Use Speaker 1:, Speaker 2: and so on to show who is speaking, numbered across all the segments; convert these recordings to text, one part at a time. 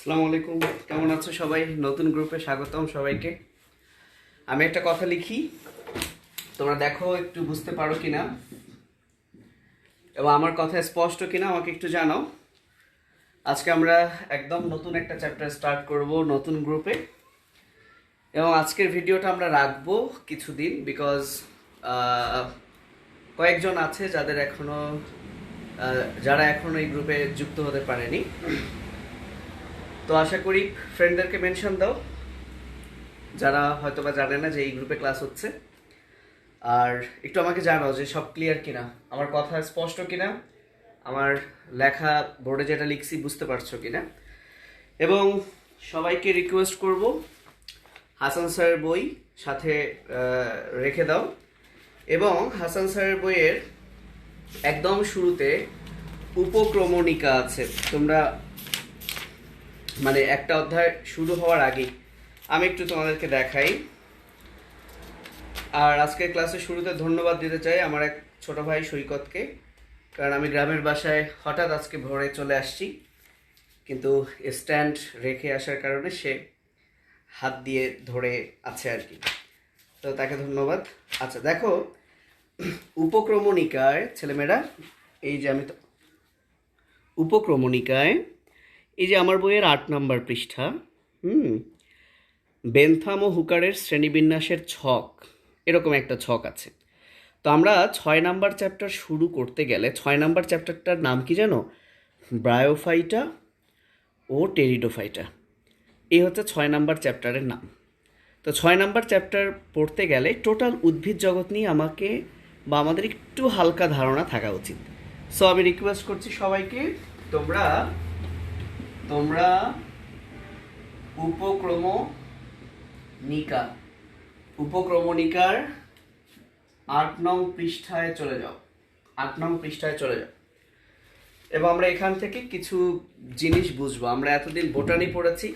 Speaker 1: আসসালামু আলাইকুম, কেমন আছো সবাই? নতুন গ্রুপে স্বাগতম সবাইকে। আমি একটা কথা লিখি, তোমরা দেখো একটু বুঝতে পারো কিনা এবং আমার কথা স্পষ্ট কিনা আমাকে একটু জানাও। আজকে আমরা একদম নতুন একটা চ্যাপ্টার স্টার্ট করব নতুন গ্রুপে, এবং আজকের ভিডিওটা আমরা রাখবো কিছুদিন, বিকজ কয়েকজন আছে যারা এখনো এই গ্রুপে যুক্ত হতে পারেনি। তো আশা করি ফ্রেন্ডদেরকে মেনশন দাও যারা হয়তোবা জানে না যে এই গ্রুপে ক্লাস হচ্ছে। আর একটু আমাকে জানাও যে সব ক্লিয়ার কিনা, আমার কথা স্পষ্ট কিনা, আমার লেখা বোর্ডে যেটা লিখছি বুঝতে পারছো কিনা। এবং সবাইকে রিকোয়েস্ট করব হাসান স্যারের বই সাথে রেখে দাও, এবং হাসান স্যারের বইয়ের একদম শুরুতে উপক্রমণিকা আছে। তোমরা মানে একটা অধ্যায় শুরু হওয়ার আগেই আমি একটু তোমাদেরকে দেখাই। আর আজকের ক্লাসের শুরুতে ধন্যবাদ দিতে চাই আমার এক ছোট ভাই সৈকতকে, কারণ আমি গ্রামের বাসায় হঠাৎ আজকে ভোরে চলে আসছি, কিন্তু স্ট্যান্ড রেখে আসার কারণে সে হাত দিয়ে ধরে আছে আর কি। তো তাকে ধন্যবাদ। আচ্ছা দেখো, উপক্রমণিকায় ছেলেমেয়েরা, এই যে আমি তো উপক্রমণিকায় এই যে আমার বইয়ের 8 নম্বর পৃষ্ঠা, বেনথাম ও হুকারের শ্রেণীবিন্যাসের ছক, এরকম একটা ছক আছে। তো আমরা 6 নাম্বার চ্যাপ্টার শুরু করতে গেলে 6 নাম্বার চ্যাপ্টারটার নাম কি জানো? ব্রায়োফাইটা ও টেরিডোফাইটা। এই হচ্ছে 6 নাম্বার চ্যাপ্টারের নাম। তো 6 নাম্বার চ্যাপ্টার পড়তে গেলে টোটাল উদ্ভিদ জগৎ নিয়ে আমাদের একটু হালকা ধারণা থাকা উচিত। সো আমি রিকোয়েস্ট করছি সবাইকে, তোমরা তোমরা উপক্রমণিকার 8 নং পৃষ্ঠায় চলে যাও। 8 নং পৃষ্ঠায় চলে যাও, এবং আমরা এখান থেকে কিছু জিনিস বুঝবো। আমরা এতদিন বোটানি পড়েছি,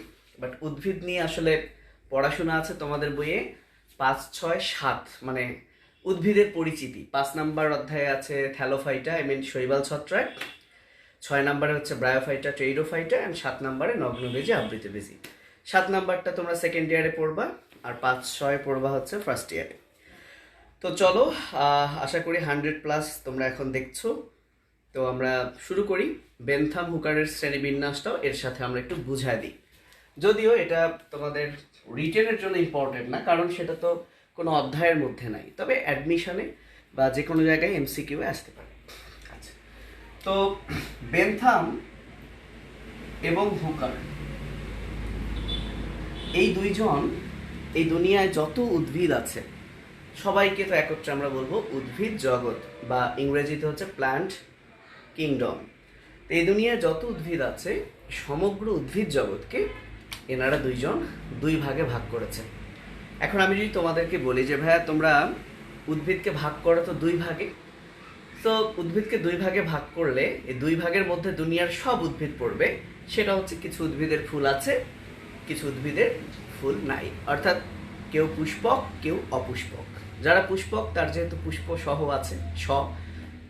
Speaker 1: বাট উদ্ভিদ নিয়ে আসলে পড়াশোনা আছে তোমাদের বইয়ে 5, 6, 7, মানে উদ্ভিদের পরিচিতি। 5 নাম্বার অধ্যায়ে আছে থ্যালোফাইটা, শৈবাল ছত্রাক। 6 নাম্বারে হচ্ছে ব্রায়োফাইটা, টেরিডোফাইটা, অ্যান্ড 7 নাম্বারে নগ্নবীজি, আবৃতবীজি। 7 নাম্বারটা তোমরা সেকেন্ড ইয়ারে পড়বা, আর 5, 6 পড়বা হচ্ছে ফার্স্ট ইয়ারে। তো চলো, আশা করি 100+ তোমরা এখন দেখছো। তো আমরা শুরু করি। বেনথাম হুকারের শ্রেণীবিন্যাসটাও এর সাথে আমরা একটু বুঝাই দিই, যদিও এটা তোমাদের রিটেনের জন্য ইম্পর্টেন্ট না, কারণ সেটা তো কোনো অধ্যায়ের মধ্যে নাই, তবে অ্যাডমিশনে বা যে কোনো জায়গায় এমসিকিউ আসতে পারে। আচ্ছা, তো বেনথাম এবং হুকার এই দুইজন এই দুনিয়ায় যত উদ্ভিদ আছে সবাইকে তো একত্রে আমরা বলবো উদ্ভিদ জগৎ, বা ইংরেজিতে হচ্ছে প্ল্যান্ট কিংডম। এই দুনিয়ায় যত উদ্ভিদ আছে সমগ্র উদ্ভিদ জগৎকে এনারা দুইজন দুই ভাগে ভাগ করেছে। এখন আমি যদি তোমাদেরকে বলি যে ভাইয়া তোমরা উদ্ভিদকে ভাগ করো তো দুই ভাগে, তো উদ্ভিদকে দুই ভাগে ভাগ করলে এই দুই ভাগের মধ্যে দুনিয়ার সব উদ্ভিদ পড়বে। সেটা হচ্ছে কিছু উদ্ভিদের ফুল আছে, কিছু উদ্ভিদের ফুল নাই, অর্থাৎ কেউ পুষ্পক কেউ অপুষ্পক। যারা পুষ্পক তার যেহেতু পুষ্প সহ আছে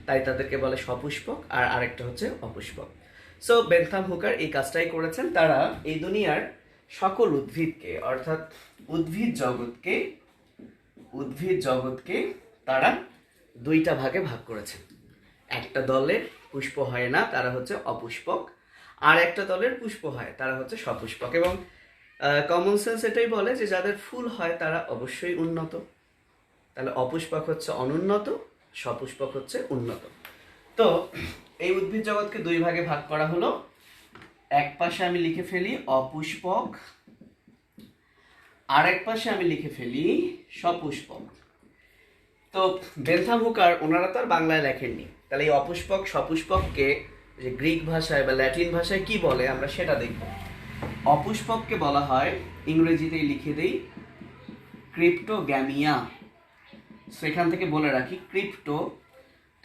Speaker 1: তাই তাদেরকে বলে সপুষ্পক, আর আরেকটা হচ্ছে অপুষ্পক। সো বেনথাম হুকার এই কাজটাই করেছেন। তারা এই দুনিয়ার সকল উদ্ভিদকে, অর্থাৎ উদ্ভিদ জগৎকে তারা দুইটা ভাগে ভাগ করেছেন। একটা দলের পুষ্প হয় না, তারা হচ্ছে অপুষ্পক, আর একটা দলের পুষ্প হয়, তারা হচ্ছে সপুষ্পক। এবং কমন সেন্স এটাই বলে যে যাদের ফুল হয় তারা অবশ্যই উন্নত। তাহলে অপুষ্পক হচ্ছে অনুন্নত, সপুষ্পক হচ্ছে উন্নত। তো এই উদ্ভিদ জগৎকে দুই ভাগে ভাগ করা হলো। এক পাশে আমি লিখে ফেলি অপুষ্পক, আর এক পাশে আমি লিখে ফেলি সপুষ্পক। তো বেনথাম হুকার ওনারা তো আর বাংলায় লেখেননি, তাহলে এই অপুষ্পক সপুষ্পককে যে গ্রিক ভাষায় বা ল্যাটিন ভাষায় কি বলে আমরা সেটা দেখব। অপুষ্পককে বলা হয়, ইংরেজিতেই লিখে দেই, ক্রিপ্টোগ্যামিয়া। সেখান থেকে বলে রাখি, ক্রিপ্টো,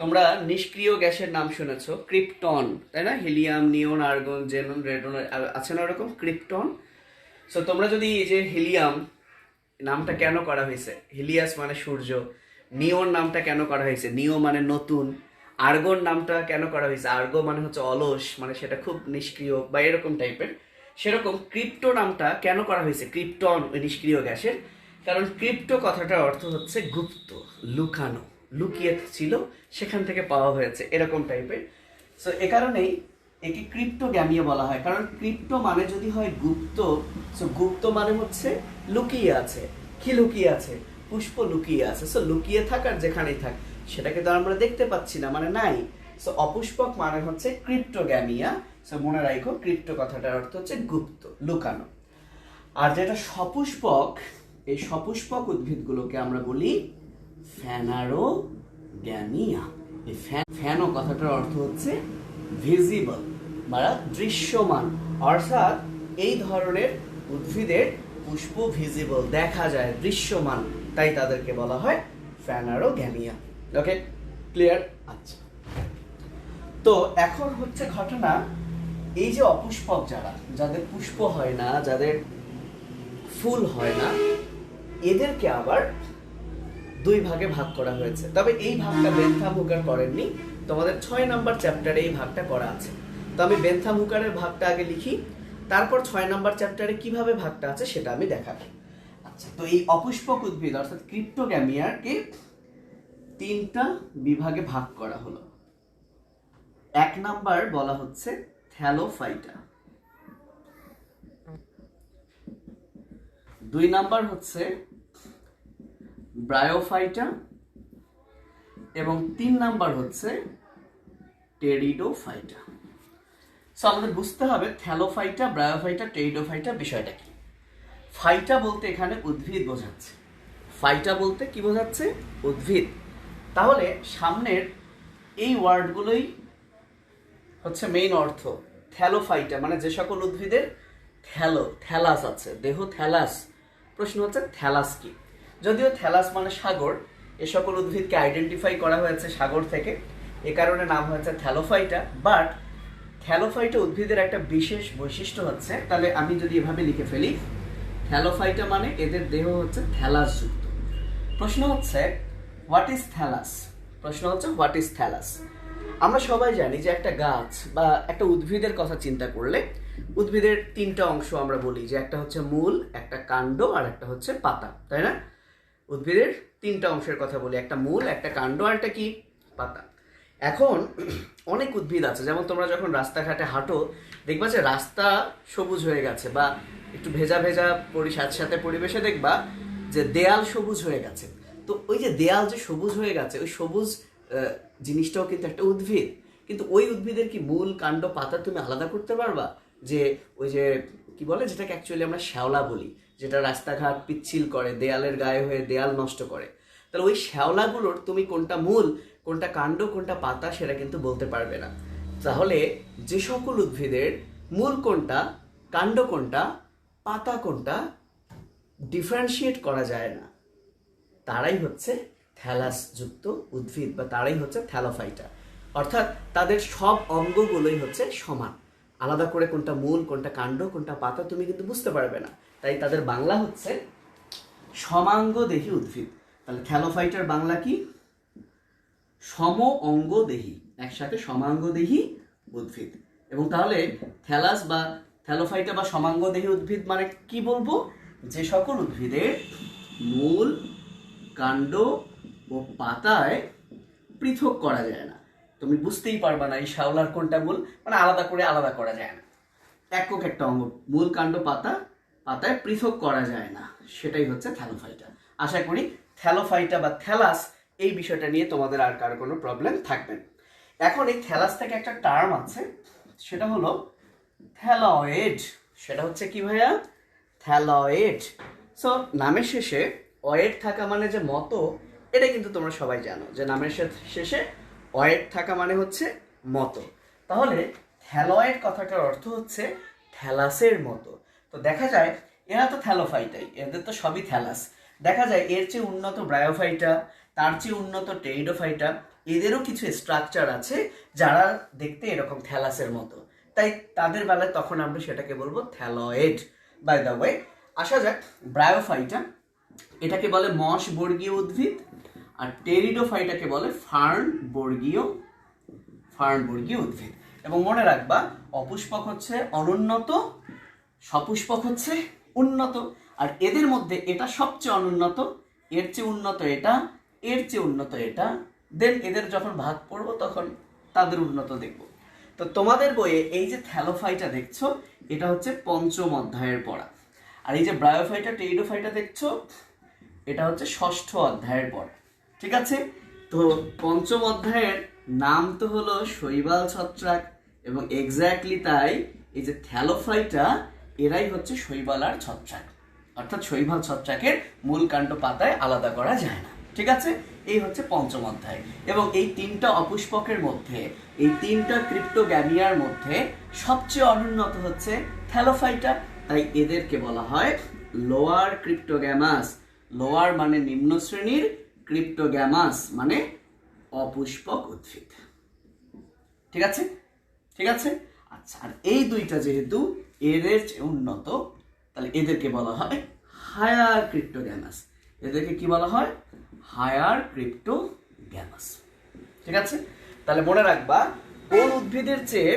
Speaker 1: তোমরা নিষ্ক্রিয় গ্যাসের নাম শুনেছ, ক্রিপ্টন, তাই না? হিলিয়াম, নিয়ন, আর্গন, জেনন, রেডন আছে না ওরকম ক্রিপ্টন। সো তোমরা যদি এই যে হিলিয়াম নামটা কেন করা হয়েছে, হিলিয়াস মানে সূর্য, নিয়ন নামটা কেন করা হয়েছে, নিও মানে নতুন, আর্গন নামটা কেন করা হয়েছে, আর্গো মানে হচ্ছে অলস, মানে সেটা খুব নিষ্ক্রিয় বা এরকম টাইপের। সেরকম ক্রিপ্টো নামটা কেন করা হয়েছে, ক্রিপ্টন ওই নিষ্ক্রিয় গ্যাসের, কারণ ক্রিপ্টো কথাটার অর্থ হচ্ছে গুপ্ত, লুকানো, লুকিয়ে ছিল সেখান থেকে পাওয়া হয়েছে এরকম টাইপের। সো এ কারণেই একে ক্রিপ্টোগ্যামিয়া বলা হয়, কারণ ক্রিপ্টো মানে যদি হয় গুপ্ত, সো গুপ্ত মানে হচ্ছে লুকিয়ে আছে। কি লুকিয়ে আছে? পুষ্প লুকিয়ে আছে। সো লুকিয়ে থাক আর যেখানেই থাক, সেটাকে তো আমরা দেখতে পাচ্ছি না, মানে নাই। সো অপুষ্পক মানে হচ্ছে ক্রিপ্টোগ্যামিয়া। সো মনে রাখো ক্রিপ্টো কথাটার অর্থ হচ্ছে গুপ্ত, লুকানো। আর যেটা সপুষ্পক, এই সপুষ্পক উদ্ভিদগুলোকে আমরা বলি ফ্যানারোগ্যামিয়া। এই ফ্যানো কথাটার অর্থ হচ্ছে ভিজিবল, মানে দৃশ্যমান, অর্থাৎ এই ধরনের উদ্ভিদের পুষ্প ভিজিবল, দেখা যায়, দৃশ্যমান, তাই তাদেরকে বলা হয় ফ্যানারোগ্যামিয়া। ওকে, ক্লিয়ার? আচ্ছা, তো এখন হচ্ছে ঘটনা, এই যে অপুষ্পক যারা, যাদের পুষ্প হয় না, যাদের ফুল হয় না, এদেরকে আবার দুই ভাগে ভাগ করা হয়েছে। তবে এই ভাগটা বেন্থাম হুকার করেননি, তোমাদের 6 নম্বর চ্যাপ্টারে এই ভাগটা করা আছে। তো আমি বেন্থাম হুকারের ভাগটা আগে লিখি, তারপর 6 নম্বর চ্যাপ্টারে কিভাবে ভাগটা আছে সেটা আমি দেখাবো। আচ্ছা, তো এই অপুষ্পক উদ্ভিদ অর্থাৎ ক্রিপ্টোগ্যামিয়াকে 3টা বিভাগে ভাগ করা হলো। 1 নাম্বার বলা হচ্ছে থ্যালোফাইটা, 2 নাম্বার হচ্ছে ব্রায়োফাইটা, এবং 3 নাম্বার হচ্ছে টেরিডোফাইটা। সো আমাদের বুঝতে হবে থ্যালোফাইটা, ব্রায়োফাইটা, টেরিডোফাইটা বিষয়টা কি। ফাইটা বলতে এখানে উদ্ভিদ বোঝাচ্ছে, ফাইটা বলতে কি বোঝাচ্ছে? উদ্ভিদ। তাহলে সামনের এই ওয়ার্ডগুলোই হচ্ছে মেইন অর্থ। থ্যালোফাইটা মানে যে সকল উদ্ভিদের থ্যালাস আছে, দেহ থ্যালাস। প্রশ্ন হচ্ছে থ্যালাস কি? যদিও থ্যালাস মানে সাগর, এ সকল উদ্ভিদকে আইডেন্টিফাই করা হয়েছে সাগর থেকে, এ কারণে নাম হয়েছে থ্যালোফাইটা। বাট থ্যালোফাইটা উদ্ভিদের একটা বিশেষ বৈশিষ্ট্য হচ্ছে, তাহলে আমি যদি এভাবে লিখে ফেলি, থ্যালোফাইটা মানে এদের দেহ হচ্ছে থ্যালাস যুক্ত। প্রশ্ন হচ্ছে হোয়াট ইজ থ্যালাস? প্রশ্ন হচ্ছে হোয়াট ইজ থ্যালাস? আমরা সবাই জানি যে একটা গাছ বা একটা উদ্ভিদের কথা চিন্তা করলে উদ্ভিদের 3টা অংশ আমরা বলি, যে একটা হচ্ছে মূল, একটা কাণ্ড, আর একটা হচ্ছে পাতা, তাই না? উদ্ভিদের 3টা অংশের কথা বলি, একটা মূল, একটা কাণ্ড, আর একটা কি? পাতা। এখন অনেক উদ্ভিদ আছে, যেমন তোমরা যখন রাস্তাঘাটে হাঁটো দেখবা যে রাস্তা সবুজ হয়ে গেছে, বা একটু ভেজা ভেজা সাথে পরিবেশে দেখবা যে দেয়াল সবুজ হয়ে গেছে। তো ওই যে দেয়াল যে সবুজ হয়ে গেছে, ওই সবুজ জিনিসটাও কিন্তু একটা উদ্ভিদ। কিন্তু ওই উদ্ভিদের কি মূল, কাণ্ড, পাতা তুমি আলাদা করতে পারবা? যে ওই যে কি বলে, যেটাকে অ্যাকচুয়ালি আমরা শ্যাওলা বলি, যেটা রাস্তাঘাট পিচ্ছিল করে, দেয়ালের গায়ে হয়ে দেয়াল নষ্ট করে, তাহলে ওই শ্যাওলাগুলোর তুমি কোনটা মূল, কোনটা কাণ্ড, কোনটা পাতা সেটা কিন্তু বলতে পারবে না। তাহলে যে সকল উদ্ভিদের মূল কোনটা, কাণ্ড কোনটা, পাতা কোনটা ডিফারেন্সিয়েট করা যায় না, তারাই হচ্ছে থ্যালাস যুক্ত উদ্ভিদ, বা তারাই হচ্ছে থ্যালোফাইটা। অর্থাৎ তাদের সব অঙ্গগুলোই হচ্ছে সমান, আলাদা করে কোনটা মূল, কোনটা কাণ্ড, কোনটা পাতা তুমি কিন্তু বুঝতে পারবে না। তাই তাদের বাংলা হচ্ছে সমাঙ্গদেহী উদ্ভিদ। তাহলে থ্যালোফাইটার বাংলা কি? সম অঙ্গদেহী, একসাথে সমাঙ্গদেহী উদ্ভিদ। এবং তাহলে থ্যালাস বা থ্যালোফাইটা বা সমাঙ্গদেহী উদ্ভিদ মানে কি বলবো? যে সকল উদ্ভিদের মূল, কাণ্ড ও পাতায় পৃথক করা যায় না, তুমি বুঝতেই পারবা না এই শ্যাওলার কোনটা মূল, মানে আলাদা করে আলাদা করা যায় না, একক একটা অঙ্গ, মূল, কাণ্ড, পাতায় পৃথক করা যায় না, সেটাই হচ্ছে থ্যালোফাইটা। আশা করি থ্যালোফাইটা বা থ্যালাস এই বিষয়টা নিয়ে তোমাদের আর কারো কোনো প্রবলেম থাকবে না। এখন এই থ্যালাস থেকে একটা টার্ম আছে, সেটা হলো থ্যালয়েড। সেটা হচ্ছে কি ভাইয়া? থ্যালয়েড। সো নামের শেষে অয়েড থাকা মানে যে মতো, এটা কিন্তু তোমরা সবাই জানো যে নামের শেষে অয়েড থাকা মানে হচ্ছে মতো। তাহলে থ্যালয়েড কথাটার অর্থ হচ্ছে থ্যালাসের মতো। তো দেখা যায় এরা তো থ্যালোফাইটাই, এদের তো সবই থ্যালাস। দেখা যায় এর চেয়ে উন্নত ব্রায়োফাইটা, তার চেয়ে উন্নত টেরিডোফাইটা, এদেরও কিছু স্ট্রাকচার আছে যারা দেখতে এরকম থ্যালাসের মতো, তাই তাদের বেলায় তখন আমরা সেটাকে বলবো থ্যালয়েড। বাই দ্য ওয়ে, আসা যাক ব্রায়োফাইটা, এটাকে বলে মশ বর্গীয় উদ্ভিদ, আর টেরিডোফাইটাকে বলে ফার্ন বর্গীয় উদ্ভিদ। এবং মনে রাখবা অপুষ্পক হচ্ছে অনুন্নত, সপুষ্পক হচ্ছে উন্নত, আর এদের মধ্যে এটা সবচেয়ে অনুন্নত, এর চেয়ে উন্নত এটা, এর চেয়ে উন্নত এটা, দেন এদের যখন ভাগ পড়ব তখন তাদের উন্নত দেখব। তো তোমাদের বইয়ে এই যে থ্যালোফাইটা দেখছো, এটা হচ্ছে পঞ্চম অধ্যায়ের পড়া, আর এই যে ব্রায়োফাইটা টেরিডোফাইটা দেখছো, এটা হচ্ছে ষষ্ঠ অধ্যায়ের পড়া। ঠিক আছে, তো পঞ্চম অধ্যায়ের নাম তো হলো শৈবাল ছত্রাক, এবং এক্স্যাক্টলি তাই এই যে থ্যালোফাইটা এরাই হচ্ছে শৈবাল আর ছত্রাক, অর্থাৎ শৈবাল ছত্রাকের মূল কাণ্ড পাতায় আলাদা করা যায় না। ঠিক আছে, এই হচ্ছে পঞ্চম অধ্যায়। এবং এই তিনটা অপুষ্পকের মধ্যে, এই তিনটা ক্রিপ্টোগ্যামিয়ার মধ্যে সবচেয়ে অনুন্নত হচ্ছে থ্যালোফাইটা, তাই এদেরকে বলা হয় লোয়ার ক্রিপ্টোগ্যামাস। লোয়ার মানে নিম্ন শ্রেণীর, ক্রিপ্টোগ্যামাস মানে অপুষ্পক উদ্ভিদ। ঠিক আছে, ঠিক আছে। আচ্ছা, আর এই দুইটা যেহেতু এদের চেয়ে উন্নত, তাহলে এদেরকে বলা হয় হায়ার ক্রিপ্টোগ্যামাস। এদেরকে কি বলা হয়? হায়ার ক্রিপ্টোগ্যামাস। ঠিক আছে, তাহলে মনে রাখবা কোন উদ্ভিদের চেয়ে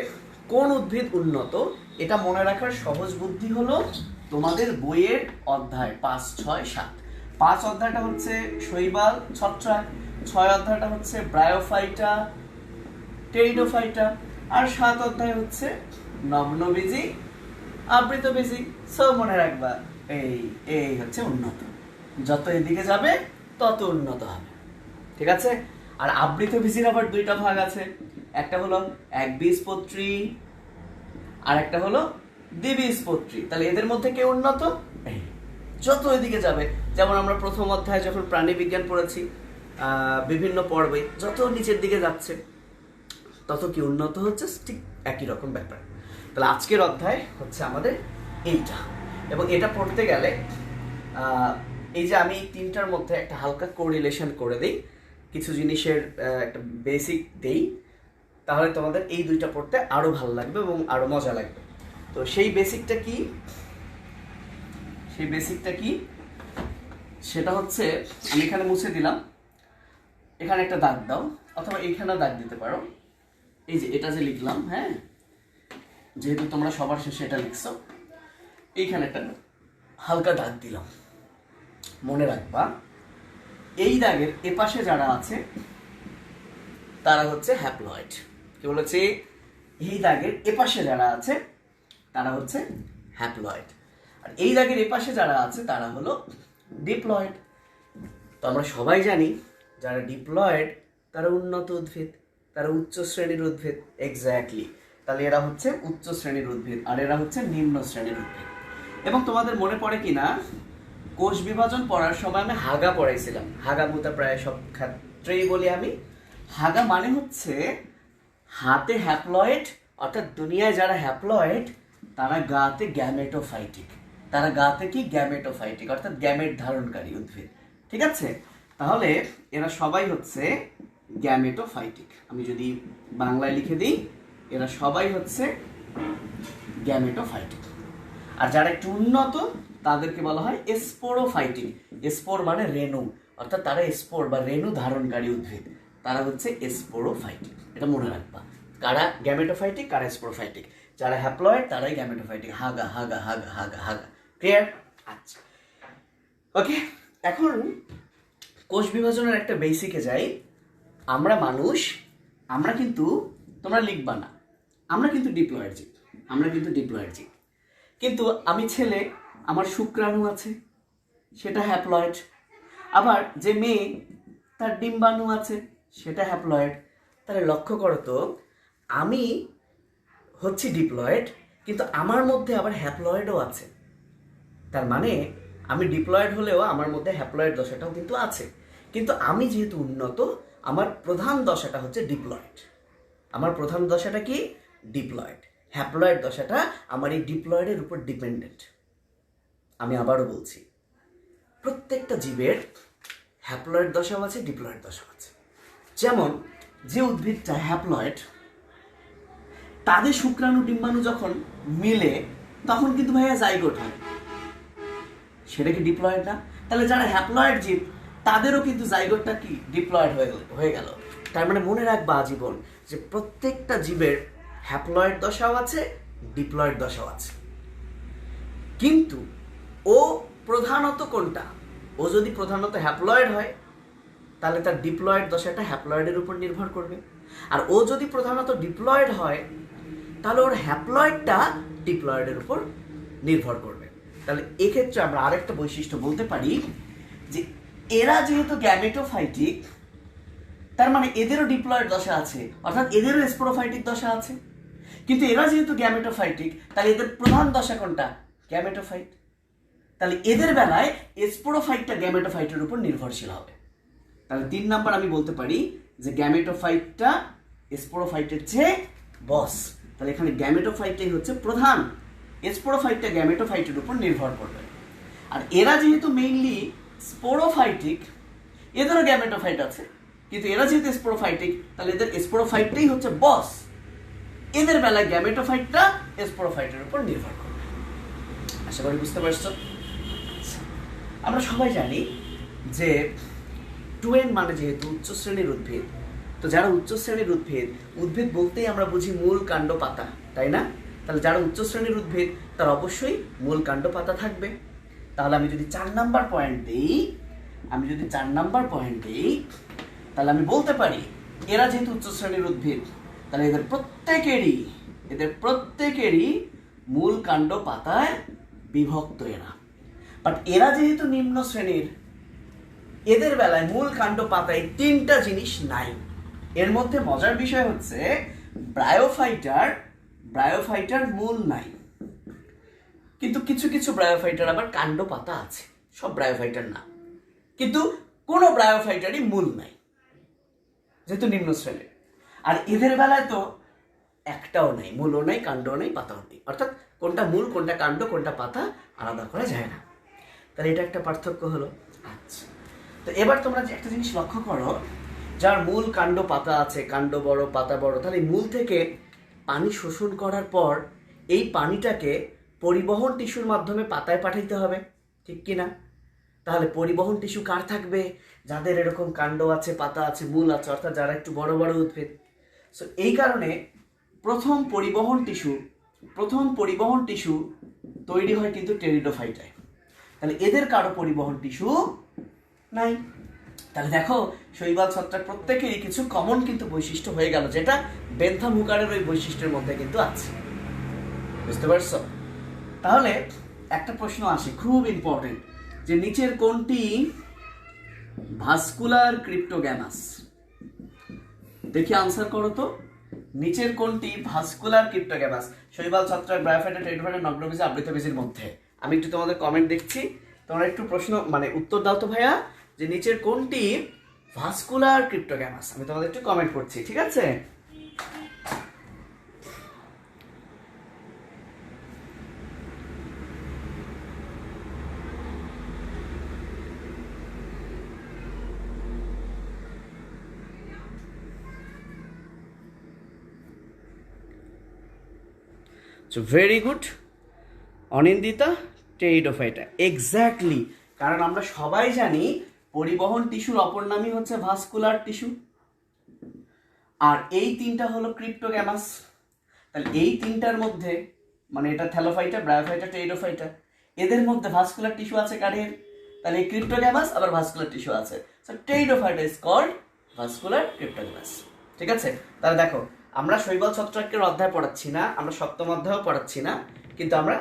Speaker 1: কোন উদ্ভিদ উন্নত, এটা মনে রাখার সহজ বুদ্ধি হলো তোমাদের বইয়ের অধ্যায় 5, 6, 7। 5 অধ্যায়টা হচ্ছে শৈবাল ছত্রাক, 6 অধ্যায়টা হচ্ছে ব্রায়োফাইটা টেরিডোফাইটা, আর 7 অধ্যায় হচ্ছে নগ্নবীজি আবৃতবীজি। সব মনে রাখবা, এই এই হচ্ছে উন্নত, যত এদিকে যাবে তত উন্নত হবে। ঠিক আছে, আর আবৃতবীজির আবার দুইটা ভাগ আছে, একটা হলো একবীজপত্রী আর একটা হলো দ্বিবীজপত্রী। তাহলে এদের মধ্যে কে উন্নত? যত এদিকে যাবে, যেমন আমরা প্রথম অধ্যায়ে যখন প্রাণী বিজ্ঞান পড়েছি, বিভিন্ন পর্বে যত নিচের দিকে যাচ্ছে তত কি উন্নত হচ্ছে, ঠিক একই রকম ব্যাপার। তাহলে আজকের অধ্যায় হচ্ছে আমাদের এইটা, এবং এটা পড়তে গেলে এই যে আমি তিনটার মধ্যে একটা হালকা কোরিলেশন করে দিই, কিছু জিনিসের একটা বেসিক দেই, তাহলে তোমাদের এই দুইটা পড়তে আরো ভালো লাগবে এবং আরো মজা লাগবে। তো সেই বেসিকটা কি? সেই বেসিকটা কি সেটা হচ্ছে, আমি এখানে মুছে দিলাম, এখানে একটা দাগ দাও, অথবা এইখানে দাগ দিতে পারো। এই যে এটা যে লিখলাম, হ্যাঁ, যেহেতু তোমরা সবার শেষে এটা লিখছো, এইখানে একটা হালকা দাগ দিলাম। মনে রাখবা এই দাগের এপাশে যারা আছে তারা হচ্ছে হ্যাপ্লয়েড। কি বলেছি? এই দাগের এপাশে যারা আছে তারা হচ্ছে হ্যাপ্লয়েড, আর এই দাগের এপাশে যারা আছে তারা হলো ডিপ্লয়েড। তো আমরা সবাই জানি যারা ডিপ্লয়েড তারা উন্নত উদ্ভিদ, তারা উচ্চ শ্রেণীর উদ্ভিদ। এক্স্যাক্টলি, তাহলে এরা হচ্ছে উচ্চ শ্রেণীর উদ্ভিদ আর এরা হচ্ছে নিম্ন শ্রেণীর উদ্ভিদ। এবং তোমাদের মনে পড়ে কিনা, কোষ বিভাজন পড়ার সময় আমি হাগা পড়াইছিলাম। হাগা মুতা প্রায় সব ক্ষেত্রেই বলি আমি। হাগা মানে হচ্ছে হাতে হ্যাপ্লয়েড, অর্থাৎ দুনিয়ায় যারা হ্যাপ্লয়েড তারা গাতে গ্যামেটোফাইটিক। তারা গাতে কি? গ্যামেটোফাইটিক, অর্থাৎ গ্যামেট ধারণকারী উদ্ভিদ। ঠিক আছে, তাহলে এরা সবাই হচ্ছে গ্যামেটোফাইটিক। আমি যদি বাংলায় লিখে দিই, এরা সবাই হচ্ছে গ্যামেটোফাইটিক। আর যারা একটু উন্নত তাদেরকে বলা হয় স্পোরোফাইটিক। স্পোর মানে রেণু, অর্থাৎ তারা স্পোর বা রেণু ধারণকারী উদ্ভিদ, তারা হচ্ছে স্পোরোফাইটিক। এটা মনে রাখবা, কারা গ্যামেটোফাইটিক কারা স্পোরোফাইটিক। যারা হ্যাপ্লয়েড তারাই গ্যামেটোফাইটিক। হাগা হাগা হাগা হাগা হাগা, ক্লিয়ার? আচ্ছা, ওকে। এখন কোষ বিভাজনের একটা বেসিকে যাই। আমরা মানুষ, আমরা কিন্তু, তোমরা লিখবা না, আমরা কিন্তু ডিপ্লয়েড জীব, আমরা কিন্তু ডিপ্লয়েড জীব। কিন্তু আমি ছেলে, আমার শুক্রাণু আছে, সেটা হ্যাপ্লয়েড। আবার যে মেয়ে, তার ডিম্বাণু আছে, সেটা হ্যাপ্লয়েড। তাহলে লক্ষ্য করো তো, আমি হচ্ছি ডিপ্লয়েড, কিন্তু আমার মধ্যে আবার হ্যাপ্লয়েডও আছে। তার মানে আমি ডিপ্লয়েড হলেও আমার মধ্যে হ্যাপ্লয়েড দশাটাও কিন্তু আছে। কিন্তু আমি যেহেতু উন্নত, আমার প্রধান দশাটা হচ্ছে ডিপ্লয়েড। আমার প্রধান দশাটা কি? ডিপ্লয়েড। হ্যাপ্লয়েড দশাটা আমার এই ডিপ্লয়েডের উপর ডিপেন্ডেন্ট। আমি আবারও বলছি, প্রত্যেকটা জীবের হ্যাপ্লয়েড দশাও আছে, ডিপ্লয়েড দশাও আছে। যেমন যে উদ্ভিদটা হ্যাপ্লয়েড, তাদের শুক্রাণু ডিম্বাণু যখন মিলে তখন কিন্তু ভাইয়া জাইগোট হয়, সেটা কি ডিপ্লয়েড না? তাহলে যারা হ্যাপ্লয়েড জীব তাদেরও কিন্তু জাইগোটটা কি? ডিপ্লয়েড হয়ে গেল। তার মানে মনে রাখবা আজীবন যে প্রত্যেকটা জীবের হ্যাপ্লয়েড দশাও আছে, ডিপ্লয়েড দশাও আছে। কিন্তু ও প্রধানত কোনটা, ও যদি প্রধানত হ্যাপ্লয়েড হয় তাহলে তার ডিপ্লয়েড দশাটা হ্যাপ্লয়েডের উপর নির্ভর করবে, আর ও যদি প্রধানত ডিপ্লয়েড হয় তাহলে ওর হ্যাপ্লয়েডটা ডিপ্লয়েডের উপর নির্ভর করবে। তাহলে এক্ষেত্রে আমরা আরেকটা বৈশিষ্ট্য বলতে পারি যে এরা যেহেতু গ্যামেটোফাইটিক, তার মানে এদেরও ডিপ্লয়েড দশা আছে, অর্থাৎ এদেরও স্পোরোফাইটিক দশা আছে। কিন্তু এরা যেহেতু গ্যামেটোফাইটিক, তাহলে এদের প্রধান দশা কোনটা, গ্যামেটোফাইট। তাহলে এদের বেলায় স্পোরোফাইটটা গ্যামেটোফাইটের উপর নির্ভরশীল হবে। তাহলে 3 নাম্বার আমি বলতে পারি যে গ্যামেটোফাইটটা স্পোরোফাইটের চেয়ে বস। তাহলে এখানে গ্যামেটোফাইটটাই হচ্ছে প্রধান, স্পোরোফাইটটা গ্যামেটোফাইটের উপর নির্ভর করবে। আর এরা যেহেতু মেইনলি স্পোরোফাইটিক, এদেরও গ্যামেটোফাইট আছে, কিন্তু এরা যেহেতু স্পোরোফাইটিক তাহলে এদের স্পোরোফাইটটাই হচ্ছে বস। এদের বেলায় গ্যামেটোফাইটটা স্পোরোফাইটের উপর নির্ভর করবে। আশা করি বুঝতে পারছো। আমরা সবাই জানি যে টুয়েন মানে যেহেতু উচ্চ শ্রেণীর উদ্ভিদ, তো যারা উচ্চ শ্রেণীর উদ্ভিদ, উদ্ভিদ বলতেই আমরা বুঝি মূল, কাণ্ড, পাতা, তাই না? তাহলে যারা উচ্চ শ্রেণীর উদ্ভিদ তার অবশ্যই মূল, কাণ্ড, পাতা থাকবে। তাহলে আমি যদি 4 নাম্বার পয়েন্ট দিই, তাহলে আমি বলতে পারি এরা যেহেতু উচ্চ শ্রেণীর উদ্ভিদ তাহলে এদের প্রত্যেকেরই মূল, কাণ্ড, পাতায় বিভক্ত এরা। বাট এরা যেহেতু নিম্ন শ্রেণীর, এদের বেলায় মূল, কাণ্ড, পাতায় 3টা জিনিস নাই। এর মধ্যে মজার বিষয় হচ্ছে ব্রায়োফাইটার মূল নাই, কিন্তু কিছু কিছু ব্রায়োফাইটার আবার কাণ্ড, পাতা আছে। সব ব্রায়োফাইটার না, কিন্তু কোনো ব্রায়োফাইটারই মূল নাই যেহেতু নিম্ন শ্রেণীর। আর এদের বেলায় তো একটাও নাই, মূলও নাই, কাণ্ডও নেই, পাতাও নেই, অর্থাৎ কোনটা মূল, কোনটা কাণ্ড, কোনটা পাতা আলাদা করা যায় না। তাহলে এটা একটা পার্থক্য হলো। আচ্ছা, তো এবার তোমরা যে একটা জিনিস লক্ষ্য করো, যার মূল, কাণ্ড, পাতা আছে, কাণ্ড বড়, পাতা বড়, তাহলে মূল থেকে পানি শোষণ করার পর এই পানিটাকে পরিবহন টিস্যুর মাধ্যমে পাতায় পাঠাইতে হবে, ঠিক কি না? তাহলে পরিবহন টিস্যু কার থাকবে? যাদের এরকম কাণ্ড আছে, পাতা আছে, মূল আছে, অর্থাৎ যারা একটু বড় বড় উদ্ভিদ। সো এই কারণে প্রথম পরিবহন টিস্যু তৈরি হয় কিন্তু টেরিডোফাইটায়। তাহলে এদের কারো পরিবহন টিস্যু নাই। তাহলে দেখো শৈবাল ছত্রাক প্রত্যেকেরই কিছু কমন কিন্তু বৈশিষ্ট্য হয়ে গেল, যেটা বেন্থাম হুকারের ওই বৈশিষ্ট্যের মধ্যে কিন্তু আছে। বুঝতে পারছো? তাহলে একটা প্রশ্ন আসে, খুব ইম্পর্টেন্ট, যে নিচের কোনটি ভাস্কুলার ক্রিপ্টোগ্যামাস? দেখি আনসার করো তো। নিচের কোনটি ভাস্কুলার ক্রিপ্টোগ্যামাস? শৈবাল ছত্রাক, ব্রায়োফাইটা, টেরিডোফাইটা, নগ্নবীজি, আবৃতবীজির মধ্যে। আমি একটু তোমাদের কমেন্ট দেখছি, তোমরা একটু প্রশ্ন উত্তর দাও তো ভাইয়া, যে নিচের কোনটি ভাস্কুলার ক্রিপ্টোগ্যামাস? আমি তোমাদের একটু কমেন্ট করছি, ঠিক আছে? Very good Anindita, pteridophyta, exactly. কারণ আমরা সবাই জানি পরিবহন টিস্যুর অপর নামই হচ্ছে ভাস্কুলার টিস্যু, আর এই 3টা হলো ক্রিপ্টোগ্যামাস। তাহলে এই 3টার মধ্যে এটা থ্যালোফাইটা, ব্রায়োফাইটা, টেরিডোফাইটা, এদের মধ্যে ভাস্কুলার টিস্যু আছে কাদের? তাহলে এই ক্রিপ্টোগ্যামাস আবার ভাস্কুলার টিস্যু আছে। So pteridophyta is called vascular cryptogams. ঠিক আছে? তাহলে দেখো আমরা শৈবাল ছত্রাকের অধ্যায় পড়াচ্ছি না, আমরা সপ্তম অধ্যায়ও পড়াচ্ছি না, কিন্তু আমরা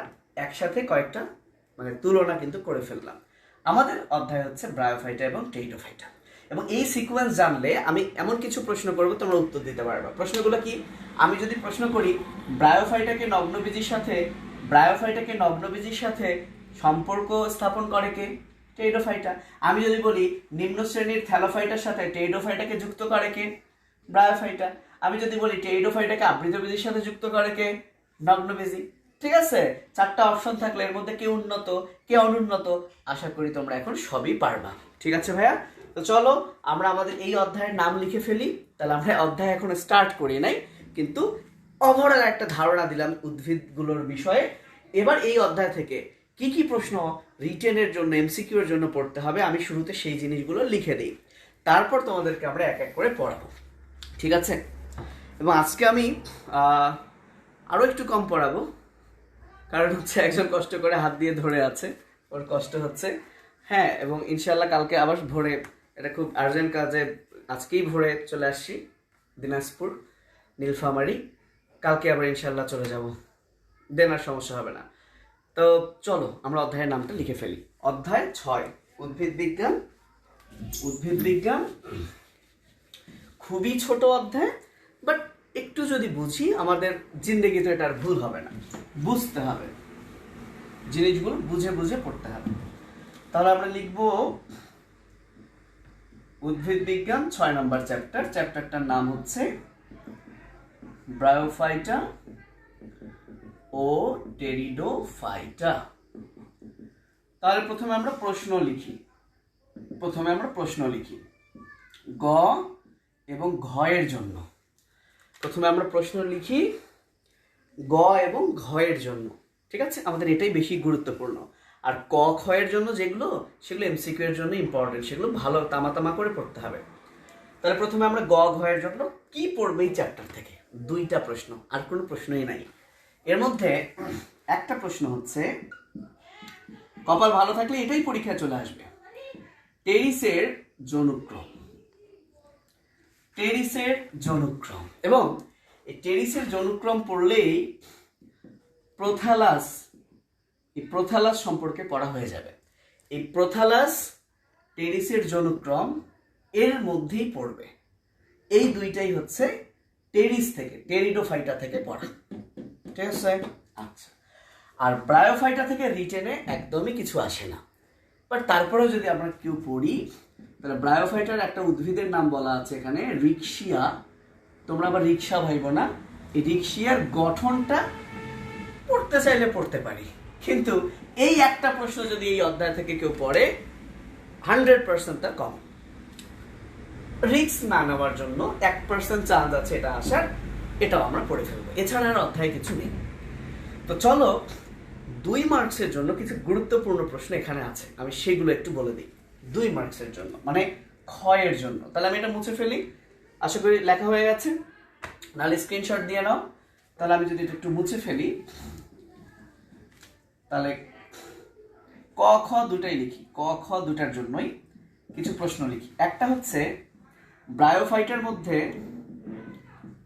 Speaker 1: একসাথে কয়েকটা তুলনা কিন্তু করে ফেললাম। আমাদের অধ্যায় হচ্ছে ব্রায়োফাইটা এবং টেরিডোফাইটা, এবং এই সিকোয়েন্স জানলে আমি এমন কিছু প্রশ্ন করব, তোমরা উত্তর দিতে পারবে। প্রশ্নগুলো কি? আমি যদি প্রশ্ন করি ব্রায়োফাইটাকে নগ্নবীজির সাথে সম্পর্ক স্থাপন করে কে? টেরিডোফাইটা। আমি যদি বলি নিম্ন শ্রেণীর থ্যালোফাইটার সাথে টেরিডোফাইটাকে যুক্ত করে কে? ব্রায়োফাইটা। আমি যদি বলি টেরিডোফাইটাকে আবৃতবীজির সাথে যুক্ত করে কে? নগ্নবীজি। ঠিক আছে? 4টা অপশন থাকলে এর মধ্যে কে উন্নত, কে অনুন্নত, আশা করি তোমরা এখন সবই পারবা। ঠিক আছে ভাইয়া? তো চলো আমরা আমাদের এই অধ্যায়ের নাম লিখে ফেলি। তাহলে আমরা অধ্যায় এখন স্টার্ট করি নাই, কিন্তু ওভারঅল একটা ধারণা দিলাম উদ্ভিদগুলোর বিষয়ে। এবার এই অধ্যায় থেকে কি কি প্রশ্ন রিটেনের জন্য, এমসিকিউ এর জন্য পড়তে হবে, আমি শুরুতে সেই জিনিসগুলো লিখে দিই, তারপর তোমাদেরকে আমরা এক এক করে পড়াবো। ঠিক আছে? এবং আজকে আমি আরও একটু কম পড়াবো, কারণ হচ্ছে একজন কষ্ট করে হাত দিয়ে ধরে আছে, ওর কষ্ট হচ্ছে। হ্যাঁ, এবং ইনশাল্লাহ কালকে আবার ভোরে, এটা খুব আর্জেন্ট কাজে আজকেই ভোরে চলে আসছি দিনাজপুর নীলফামারী, কালকে আবার ইনশাল্লাহ চলে যাব, দেন আর সমস্যা হবে না। তো চলো আমরা অধ্যায়ের নামটা লিখে ফেলি। অধ্যায় 6, উদ্ভিদ বিজ্ঞান। উদ্ভিদ বিজ্ঞান খুবই ছোট অধ্যায়, বাট একটু যদি বুঝি আমাদের জিন্দেগিতে এটা আর ভুল হবে না। বুঝতে হবে জিনিসগুলো, বুঝে বুঝে পড়তে হবে। তাহলে আমরা লিখব উদ্ভিদ বিজ্ঞান 6 নম্বর চ্যাপ্টার। চ্যাপ্টারটার নাম হচ্ছে ব্রায়োফাইটা ও টেরিডোফাইটা। তাহলে প্রথমে আমরা প্রশ্ন লিখি গ এবং ঘ এর জন্য। প্রথমে আমরা প্রশ্ন লিখি গ এবং ঘ এর জন্য, ঠিক আছে? আমাদের এটাই বেশি গুরুত্বপূর্ণ। আর ক খ এর জন্য যেগুলো, সেগুলো এমসিকিউ এর জন্য ইম্পর্টেন্ট, সেগুলো ভালো তামা করে পড়তে হবে। তাহলে প্রথমে আমরা গ ঘ এর জন্য কি পড়বে এই চ্যাপ্টার থেকে? 2টা প্রশ্ন, আর কোনো প্রশ্নই নাই। এর মধ্যে একটা প্রশ্ন হচ্ছে, কপাল ভালো থাকলে এটাই পরীক্ষায় চলে আসবে, টেরিসের জনুক্রম। টেরিসের জনুক্রম, এবং এই টেরিসের জনুক্রম পড়লেই প্রোথালাস, এই প্রোথালাস সম্পর্কে পড়া হয়ে যাবে। এই প্রোথালাস টেরিসের জনুক্রম এর মধ্যেই পড়বে। এই দুইটাই হচ্ছে টেরিস থেকে, টেরিডোফাইটা থেকে পড়া, ঠিক আছে? আচ্ছা, আর ব্রায়োফাইটা থেকে রিটেনে একদমই কিছু আসে না, বাট তারপরেও যদি আমরা কেউ পড়ি, তাহলে ব্রায়োফাইটার একটা উদ্ভিদের নাম বলা আছে এখানে, রিক্সিয়া। তোমরা আবার রিক্সা ভাইব না, এই রিক্সিয়ার গঠনটা পড়তে চাইলে পড়তে পারি, কিন্তু এই একটা প্রশ্ন যদি এই অধ্যায় থেকে কেউ পড়ে 100% তার কম। রিস্ক না নেওয়ার জন্য 1% চান্স আছে এটা আসার, এটাও আমরা পড়ে ফেলবো, এছাড়া আর অধ্যায় কিছু নেই। তো চলো 2 মার্কসের জন্য কিছু গুরুত্বপূর্ণ প্রশ্ন এখানে আছে, আমি সেগুলো একটু বলে দিই। 2 মার্কসের জন্য, মানে খ এর জন্য। তাহলে আমি এটা মুছে ফেলি, আশা করি লেখা হয়ে গেছে, নাহলে স্ক্রিনশট দিয়ে নাও। তাহলে আমি যদি এটা একটু মুছে ফেলি, তাহলে ক খ দুটাই লিখি, ক খ দুটার জন্যই কিছু প্রশ্ন লিখি। একটা হচ্ছে ব্রায়োফাইটার মধ্যে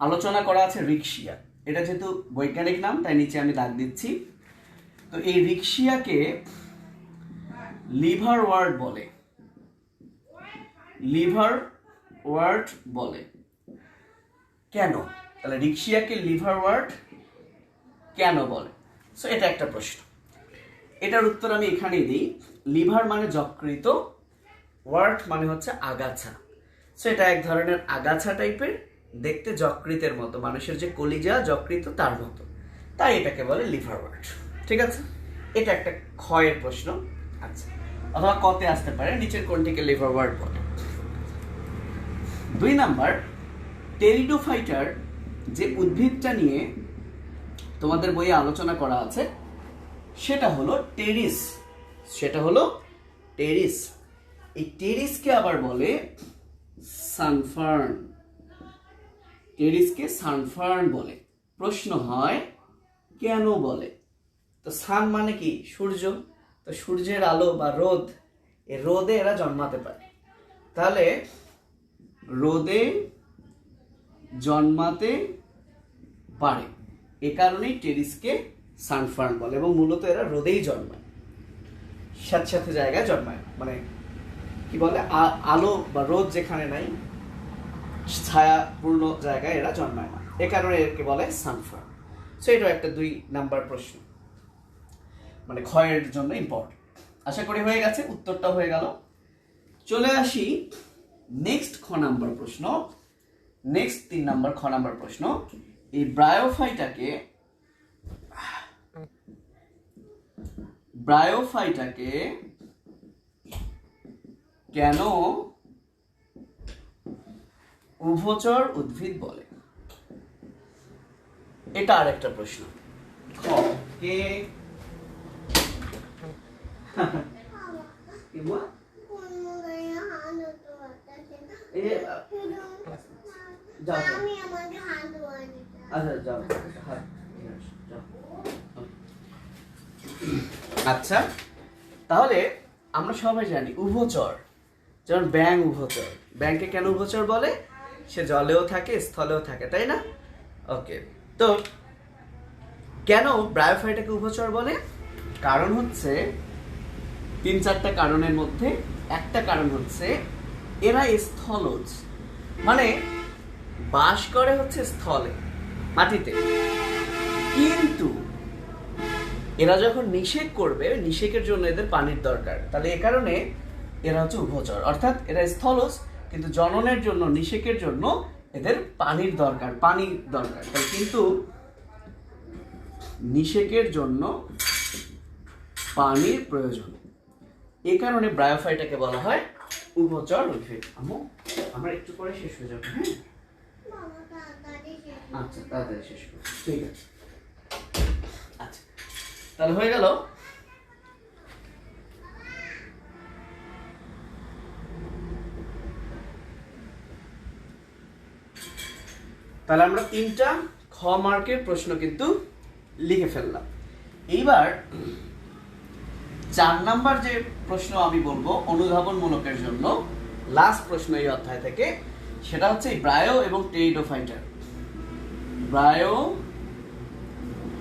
Speaker 1: আলোচনা করা আছে রিক্সিয়া, এটা যেহেতু বৈজ্ঞানিক নাম তাই নিচে আমি দাগ দিচ্ছি। তো এই রিক্সিয়াকে লিভার ওয়ার্ড বলে, লিভার ওয়ার্ড বলে। কেন? তাহলে রিক্সিয়াকে লিভার ওয়ার্ড কেন বলে? সো এটা একটা প্রশ্ন, এটার উত্তর আমি এখানেই দিই। লিভার মানে যকৃত, ওয়ার্ড মানে হচ্ছে আগাছা। সো এটা এক ধরনের আগাছা টাইপের, দেখতে যকৃতের মতো, মানুষের যে কলিজা যকৃত তার মতো, তাই এটাকে বলে লিভার ওয়ার্ড, ঠিক আছে? এটা একটা ক্ষয়ের প্রশ্ন। আচ্ছা, অথবা কতে আসতে পারে, নিচের কোনটিকে লিভার ওয়ার্ড বলে। 2 নাম্বার, টেরিডোফাইটার যে উদ্ভিদটা নিয়ে তোমাদের বইয়ে আলোচনা করা আছে সেটা হলো টেরিস, সেটা হলো টেরিস। এই টেরিসকে আবার বলে সানফার্ন, টেরিসকে সানফার্ন বলে। প্রশ্ন হয় কেন বলে? তো সান মানে কি? সূর্য। তো সূর্যের আলো বা রোদ, এই রোদে এরা জন্মাতে পারে, তাহলে রোদে জন্মাতে পারে, এ কারণেই টেরিসকে সানফার্ন বলে। এবং মূলত এরা রোদেই জন্মায়, স্যাঁতস্যাঁতে জায়গায় জন্মায়, মানে কি বলে, আলো বা রোদ যেখানে নাই, ছায়াপূর্ণ জায়গায় এরা জন্মায় না, এ কারণে একে বলে সানফার্ন। সো এটাও একটা 2 নাম্বার প্রশ্ন, মানে ক্ষয়ের জন্য ইম্পর্টেন্ট। আশা করি হয়ে গেছে, উত্তরটা হয়ে গেল। চলে আসি নেক্সট খ নাম্বার প্রশ্ন, নেক্সট 3 নাম্বার খ নাম্বার প্রশ্ন। এই ব্রায়োফাইটাকে কেন উভচর উদ্ভিদ বলে? এটা আরেকটা প্রশ্ন। খ কে আচ্ছা যাও, আচ্ছা, তাহলে আমরা সবাই জানি উভচর, যেমন ব্যাঙ উভচর। ব্যাঙকে কেন উভচর বলে? সে জলেও থাকে স্থলেও থাকে, তাই না? ওকে, তো কেন ব্রায়োফাইটাকে উভচর বলে? কারণ হচ্ছে 3-4টা কারণের মধ্যে একটা কারণ হচ্ছে এরা স্থলজ, মানে বাস করে হচ্ছে স্থলে, মাটিতে, কিন্তু এরা যখন নিষেক করবে, নিষেকের জন্য এদের পানির দরকার, তাহলে এ কারণে এরা হচ্ছে উভচর, অর্থাৎ এরা স্থলজ কিন্তু জননের জন্য, নিষেকের জন্য এদের পানির দরকার, পানির দরকার, তাই কিন্তু নিষেকের জন্য পানির প্রয়োজন। এই কারণে ব্রায়োফাইটাকে বলা হয় উভচর উদ্ভিদ। আমরা একটু পরে শেষ হয়ে যাবো, হ্যাঁ? আচ্ছা, তাড়াতাড়ি শেষ করো, ঠিক আছে। আচ্ছা, তাহলে হয়ে গেল। তাহলে আমরা 3টা খ মার্কের প্রশ্ন কিন্তু লিখে ফেললাম। এইবার 4 নাম্বার যে প্রশ্ন আমি বলবো অনুধাবনমূলকের জন্য, লাস্ট প্রশ্ন এই অধ্যায় থেকে, সেটা হচ্ছে ব্রায়ো এবং টেরিডোফাইটার। ব্রায়ো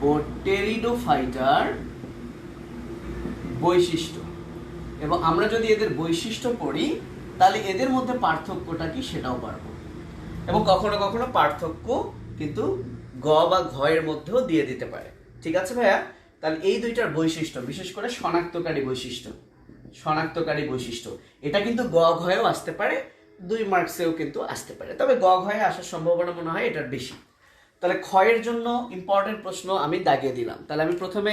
Speaker 1: ও টেরিডোফাইটার বৈশিষ্ট্য, এবং আমরা যদি এদের বৈশিষ্ট্য পড়ি তাহলে এদের মধ্যে পার্থক্যটা কি সেটাও পারবো, এবং কখনো কখনো পার্থক্য কিন্তু গ বা ঘ এর মধ্যেও দিয়ে দিতে পারে। ঠিক আছে ভাইয়া? তাহলে এই দুইটার বৈশিষ্ট্য, বিশেষ করে শনাক্তকারী বৈশিষ্ট্য, শনাক্তকারী বৈশিষ্ট্য, এটা কিন্তু গ ঘয়েও আসতে পারে, 2 মার্কসেও কিন্তু আসতে পারে, তবে গ ঘয়ে আসার সম্ভাবনা মনে হয় এটার বেশি। তাহলে ক্ষয়ের জন্য ইম্পর্টেন্ট প্রশ্ন আমি দাগিয়ে দিলাম। তাহলে আমি প্রথমে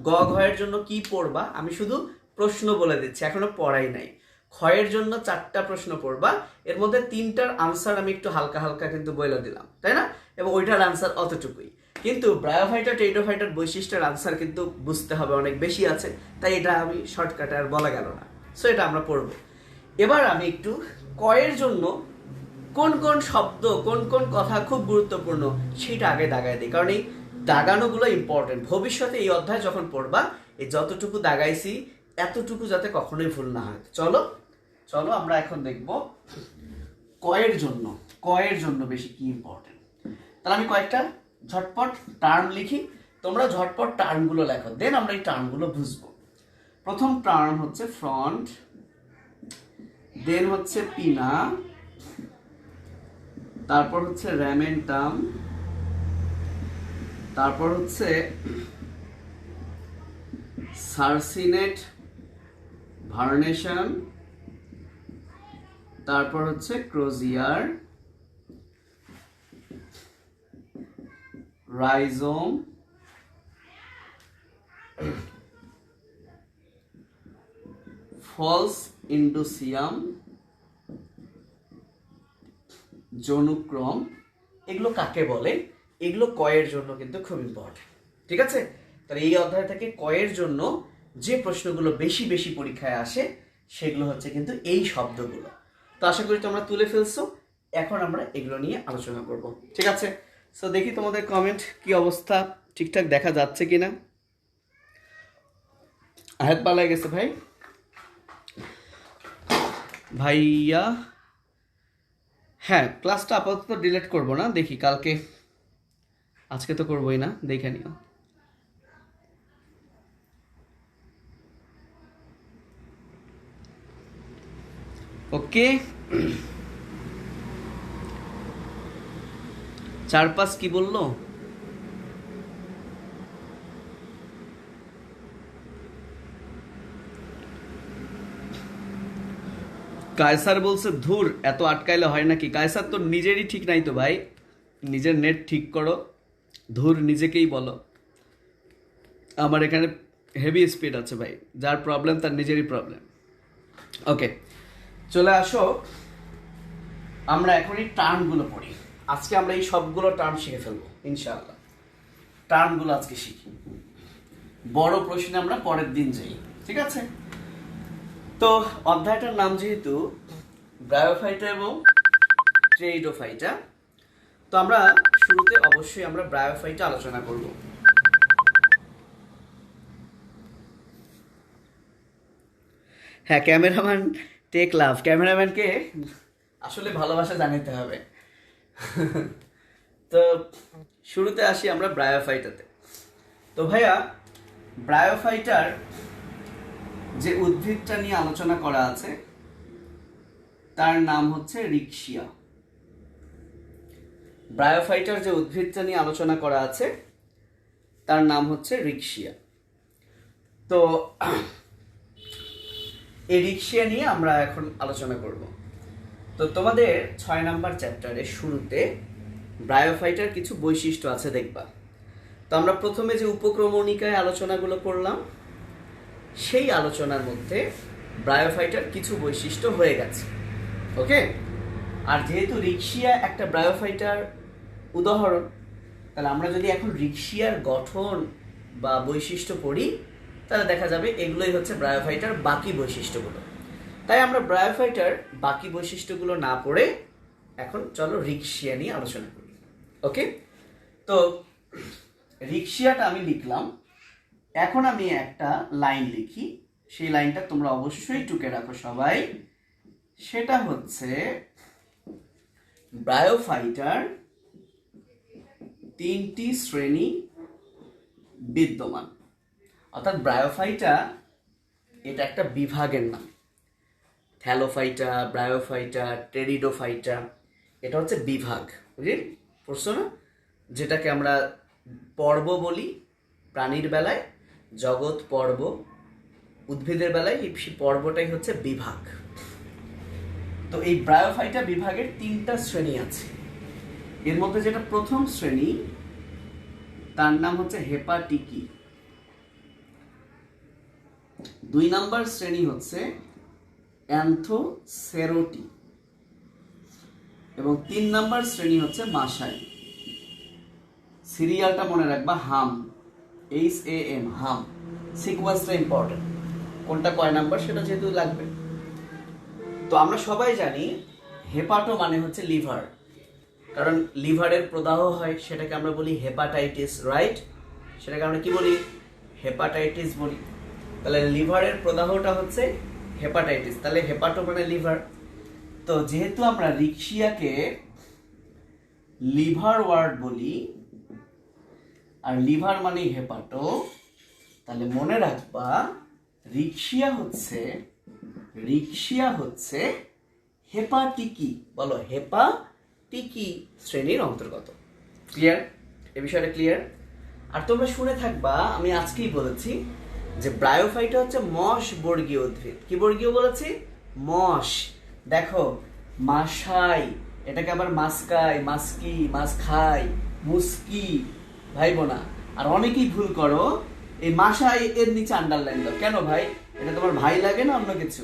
Speaker 1: গ ঘয়ের জন্য কি পড়বা, আমি শুধু প্রশ্ন বলে দিচ্ছি, এখনো পড়াই নাই। ক্ষয়ের জন্য 4টা প্রশ্ন পড়বা, এর মধ্যে 3টার আনসার আমি একটু হালকা হালকা কিন্তু বলে দিলাম, তাই না? এবং ওইটার আনসার অতটুকুই, কিন্তু ব্রায়োফাইটা টেরিডোফাইটার বৈশিষ্ট্যের আনসার কিন্তু বুঝতে হবে, অনেক বেশি আছে, তাই এটা আমি শর্টকাটে আর বলা গেল না, সো এটা আমরা পড়বো। এবার আমি একটু কয়ের জন্য কোন কোন শব্দ, কোন কোন কথা খুব গুরুত্বপূর্ণ সেটা আগে দাগায় দিই, কারণ এই দাগানোগুলো ইম্পর্টেন্ট। ভবিষ্যতে এই অধ্যায় যখন পড়বা, এই যতটুকু দাগাইছি এতটুকু যাতে কখনোই ভুল না হয়। চলো চলো আমরা এখন দেখব কয়ের জন্য, কয়ের জন্য বেশি কি ইম্পর্টেন্ট। তাহলে আমি কয়েকটা ঝটপট টার্ম লিখি, তোমরা ঝটপট টার্মগুলো লেখো, দেন আমরা এই টার্মগুলো বুঝবো। প্রথম টার্ম হচ্ছে ফ্রন্ট, দেন হচ্ছে পিনা, তারপর হচ্ছে র্যামেন্টাম, তারপর হচ্ছে সার্সিনেট ভার্নেশন, তারপর হচ্ছে ক্রোজিয়ার, রাইজোম, ফলস ইন্ডুসিয়াম, জনুক্রম। এগুলো কাকে বলে? এগুলো কয়ের জন্য কিন্তু খুব ইম্পর্টেন্ট। ঠিক আছে? তাহলে এই অধ্যায় থেকে কয়ের জন্য যে প্রশ্নগুলো বেশি বেশি পরীক্ষায় আসে সেগুলো হচ্ছে কিন্তু এই শব্দগুলো। তো আশা করি তোমরা তুলে ফেলছো, এখন আমরা এগুলো নিয়ে আলোচনা করব। ঠিক আছে? সো দেখি তোমাদের কমেন্ট কি অবস্থা, ঠিকঠাক দেখা যাচ্ছে কিনা। আয়াত পালায় গেছে ভাই, ভাইয়া। হ্যাঁ, ক্লাসটা আপাতত ডিলিট করবো না, দেখি কালকে, আজকে তো করবোই না, দেখে নিও। ওকে, 4-5 কি বললো? কায়সার বলছে ধুর এত আটকাইলে হয় নাকি। কায়সার তো নিজেরই ঠিক নাই তো ভাই, নিজের নেট ঠিক করো, ধুর নিজেকেই বলো। আমার এখানে হেভি স্পিড আছে ভাই, যার প্রবলেম তার নিজেরই প্রবলেম। ওকে, চলে আসো, আমরা এখনই টার্মগুলো পড়ি। আজকে আমরা এই সবগুলো টার্ম শিখে ফেলবো ইনশাআল্লাহ। টার্মগুলো আজকে শিখি, বড় প্রশ্নে আমরা পরের দিন যাই। ঠিক আছে? তো অধ্যায়টার নাম যেহেতু ব্রায়োফাইটা এবং টেরিডোফাইটা, তো আমরা শুরুতে অবশ্যই আমরা ব্রায়োফাইটা আলোচনা করব। হ্যাঁ, ক্যামেরাম্যান টেক লাভ, ক্যামেরাম্যানকে আসলে ভালোবাসা জানাতে হবে। তো শুরুতে আসি আমরা ব্রায়োফাইটাতে। তো ভাইয়া, ব্রায়োফাইটার যে উদ্ভিদটা নিয়ে আলোচনা করা আছে তার নাম হচ্ছে রিক্সিয়া। ব্রায়োফাইটার যে উদ্ভিদটা নিয়ে আলোচনা করা আছে তার নাম হচ্ছে রিক্সিয়া। তো এই রিক্সিয়া নিয়ে আমরা এখন আলোচনা করব। তো তোমাদের 6 নাম্বার চ্যাপ্টারের শুরুতে ব্রায়োফাইটার কিছু বৈশিষ্ট্য আছে দেখবা। তো আমরা প্রথমে যে উপক্রমণিকায় আলোচনাগুলো করলাম সেই আলোচনার মধ্যে ব্রায়োফাইটার কিছু বৈশিষ্ট্য হয়ে গেছে। ওকে, আর যেহেতু রিক্সিয়া একটা ব্রায়োফাইটার উদাহরণ, তাহলে আমরা যদি এখন রিক্সিয়ার গঠন বা বৈশিষ্ট্য পড়ি তাহলে দেখা যাবে এগুলোই হচ্ছে ব্রায়োফাইটার বাকি বৈশিষ্ট্যগুলো। তাই আমরা ব্রায়োফাইটার বাকি বৈশিষ্ট্যগুলো না পড়ে এখন চলো রিক্সিয়া নিয়ে আলোচনা করি। ওকে, তো রিক্সিয়াটা আমি লিখলাম। এখন আমি একটা লাইন লিখি, সেই লাইনটা তোমরা অবশ্যই টুকে রাখো সবাই। সেটা হচ্ছে ব্রায়োফাইটার 3টি শ্রেণী বিদ্যমান। অর্থাৎ ব্রায়োফাইটা এটা একটা বিভাগের নাম। থ্যালোফাইটা, ব্রায়োফাইটা, টেরিডোফাইটা, এটা হচ্ছে বিভাগ। বুঝলি, পড়ছো না? যেটাকে আমরা পর্ব বলি প্রাণীর বেলায়, জগৎ পর্ব, উদ্ভিদের বেলায় এই পর্বটাই হচ্ছে বিভাগ। তো এই ব্রায়োফাইটা বিভাগের 3টা শ্রেণী আছে। এর মধ্যে যেটা প্রথম শ্রেণী তার নাম হচ্ছে হেপাটিকি। 2 নাম্বার শ্রেণী হচ্ছে অ্যান্থোসেরোটি এবং 3 নাম্বার শ্রেণী হচ্ছে মাসাই। সিরিয়ালটা মনে রাখবা, হাম, HAM, হাম। সিকোয়েন্সটা ইম্পর্টেন্ট, কোনটা কয় নাম্বার সেটা যেহেতু লাগবে। তো আমরা সবাই জানি হেপাটো মানে হচ্ছে লিভার, কারণ লিভারের প্রদাহ হয়, সেটাকে আমরা বলি হেপাটাইটিস, রাইট? সেটাকে আমরা কি বলি? হেপাটাইটিস বলি। তাহলে লিভারের প্রদাহটা হচ্ছে হেপাটাইটিস, তাহলে হেপাটো মানে লিভার। তো যেহেতু আমরা রিক্সিয়াকে লিভার ওয়ার্ড বলি আর লিভার মানে হেপাটো, তাহলে মনে রাখবা রিক্সিয়া হচ্ছে হেপাটিকি। বলো, হেপাটিকি শ্রেণীর অন্তর্গত। ক্লিয়ার? এই বিষয়টা ক্লিয়ার? আর তোমরা শুনে থাকবা, আমি আজকেই বলেছি যে ব্রায়োফাইটা হচ্ছে মশ বর্গীয় উদ্ভিদ। কি বর্গীয় বলেছি? মশ। দেখো, মাসাই, এটাকে আবার মাস্কাই, মাস্কি, মাসখাই, মুস্কি, ভাই বোনা। আর অনেকেই ভুল করো, এই মাসাই এর নিচে আন্ডারলাইন দাও। কেন ভাই? এটা তোমার ভাই লাগে না অন্য কিছু?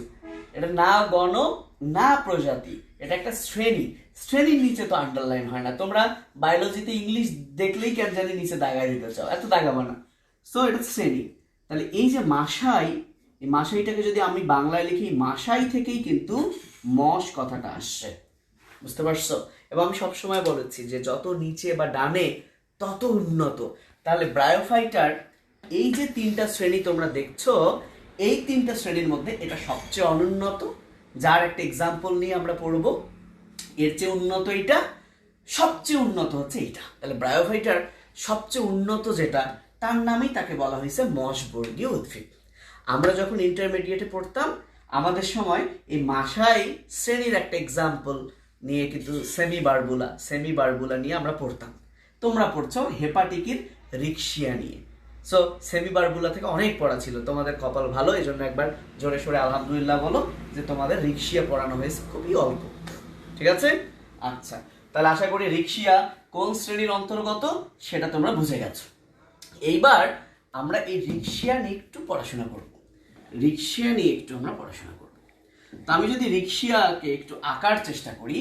Speaker 1: এটা না গণ না প্রজাতি, এটা একটা শ্রেণী। শ্রেণীর নিচে তো আন্ডারলাইন হয় না। তোমরা বায়োলজিতে ইংলিশ দেখলেই কেন জানি নিচে দাগাই দিতে চাও, এত দাগাবো না। সো এটা শ্রেণী। তাহলে এই যে মাসাই, এই মাসাইটাকে যদি আমি বাংলায় লিখি, মাসাই থেকেই কিন্তু মশ কথাটা আসছে। বুঝতে পারছো? এবং আমি সবসময় বলেছি যে যত নিচে বা ডানে তত উন্নত। তাহলে ব্রায়োফাইটার এই যে 3টা শ্রেণী তোমরা দেখছো, এই 3টা শ্রেণীর মধ্যে এটা সবচেয়ে অনুন্নত, যার একটা এক্সাম্পল নিয়ে আমরা পড়বো। এর চেয়ে উন্নত এটা, সবচেয়ে উন্নত হচ্ছে এটা। তাহলে ব্রায়োফাইটার সবচেয়ে উন্নত যেটা, তার নামেই তাকে বলা হয়েছে মশ বর্গীয় উদ্ভিদ। আমরা যখন ইন্টারমিডিয়েটে পড়তাম, আমাদের সময় এই মাসাই শ্রেণীর একটা এক্সাম্পল নিয়ে কিন্তু সেমি বারবুলা নিয়ে আমরা পড়তাম। তোমরা পড়ছো হেপাটিকির রিক্সিয়া নিয়ে। সো সেমি বারবুলা থেকে অনেক পড়া ছিল, তোমাদের কপাল ভালো, এই জন্য একবার জোরে সোরে আলহামদুলিল্লাহ বলো যে তোমাদের রিক্সিয়া পড়ানো হয়েছে খুবই অল্প। ঠিক আছে? আচ্ছা, তাহলে আশা করি রিক্সিয়া কোন শ্রেণীর অন্তর্গত সেটা তোমরা বুঝে গেছো। এইবার আমরা এই রিক্সিয়া নিয়ে একটু পড়াশোনা করব। তো আমি যদি রিক্সিয়াকে একটু আঁকার চেষ্টা করি,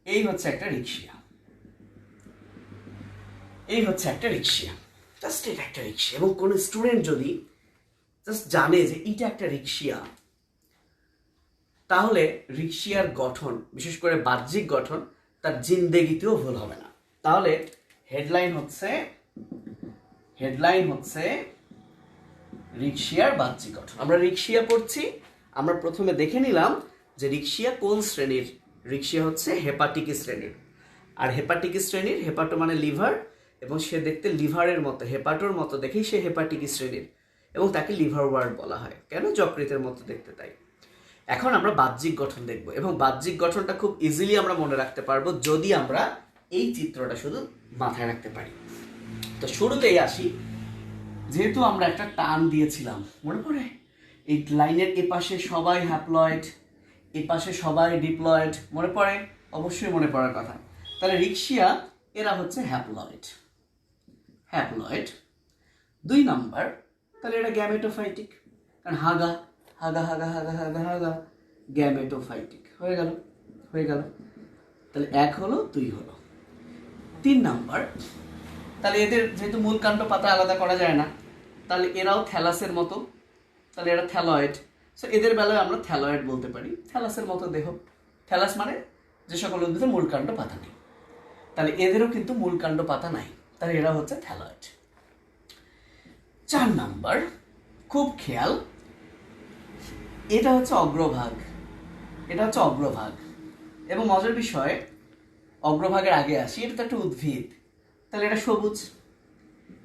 Speaker 1: এই হচ্ছে একটা রিক্সিয়া, জাস্ট এটা একটা রিক্সিয়া। এবং কোনো স্টুডেন্ট যদি জাস্ট জানে যে এটা একটা রিক্সিয়া, তাহলে রিক্সিয়ার গঠন, বিশেষ করে বাহ্যিক গঠন, তার জিন্দেগিতেও ভুল হবে না। তাহলে হেডলাইন হচ্ছে রিকশিয়ার বাহ্যিক গঠন। আমরা রিকশিয়া পড়ছি, আমরা প্রথমে দেখে নিলাম যে রিকশিয়া কোন শ্রেণীর। রিকশিয়া হচ্ছে হেপাটিক শ্রেণীর। আর হেপাটিক শ্রেণীর, হেপাটো মানে লিভার, এবং সে দেখতে লিভারের মতো, হেপাটোর মতো দেখেই সে হেপাটিক শ্রেণীর, এবং তাকে লিভার ওয়ার্ড বলা হয়। কেন? যকৃতের মতো দেখতে তাই। এখন আমরা বাহ্যিক গঠন দেখব, এবং বাহ্যিক গঠনটা খুব ইজিলি আমরা মনে রাখতে পারবো যদি আমরা এই চিত্রটা শুধু মাথায় রাখতে পারি। তো শুরুতেই আসি, যেহেতু আমরা একটা টান দিয়েছিলাম, মনে পড়ে? এই লাইনের এপাশে সবাই হ্যাপ্লয়েড, এপাশে সবাই ডিপ্লয়েড, মনে পড়ে? অবশ্যই মনে পড়ার কথা। তাহলে রিকশিয়া এরা হচ্ছে হ্যাপ্লয়েড। হ্যাপ্লয়েড 2 নাম্বার, তাহলে এটা গ্যামেটোফাইটিক, কারণ হাগা হাগা হাগা হাগা হাগা হাগা, গ্যামেটোফাইটিক। হয়ে গেল, হয়ে গেল। তাহলে 1 হলো, 2 হলো। 3 নাম্বার, তাহলে এদের যেহেতু মূল কাণ্ড পাতা আলাদা করা যায় না, তাহলে এরাও থ্যালাসের মতো, তাহলে এরা থ্যালয়েড। সো এদের বেলায় আমরা থ্যালয়েড বলতে পারি, থ্যালাসের মতো দেহ। থ্যালাস মানে যে সকল উদ্ভিদের মূল কাণ্ড পাতা নেই, তাহলে এদেরও কিন্তু মূল কাণ্ড পাতা নাই, তাহলে এরা হচ্ছে থ্যালয়েড। 4 নাম্বার, খুব খেয়াল, এটা হচ্ছে অগ্রভাগ, এটা হচ্ছে অগ্রভাগ। এবং মজার বিষয়, অগ্রভাগের আগে আসি, এটা তো একটা উদ্ভিদ, তাহলে এটা সবুজ।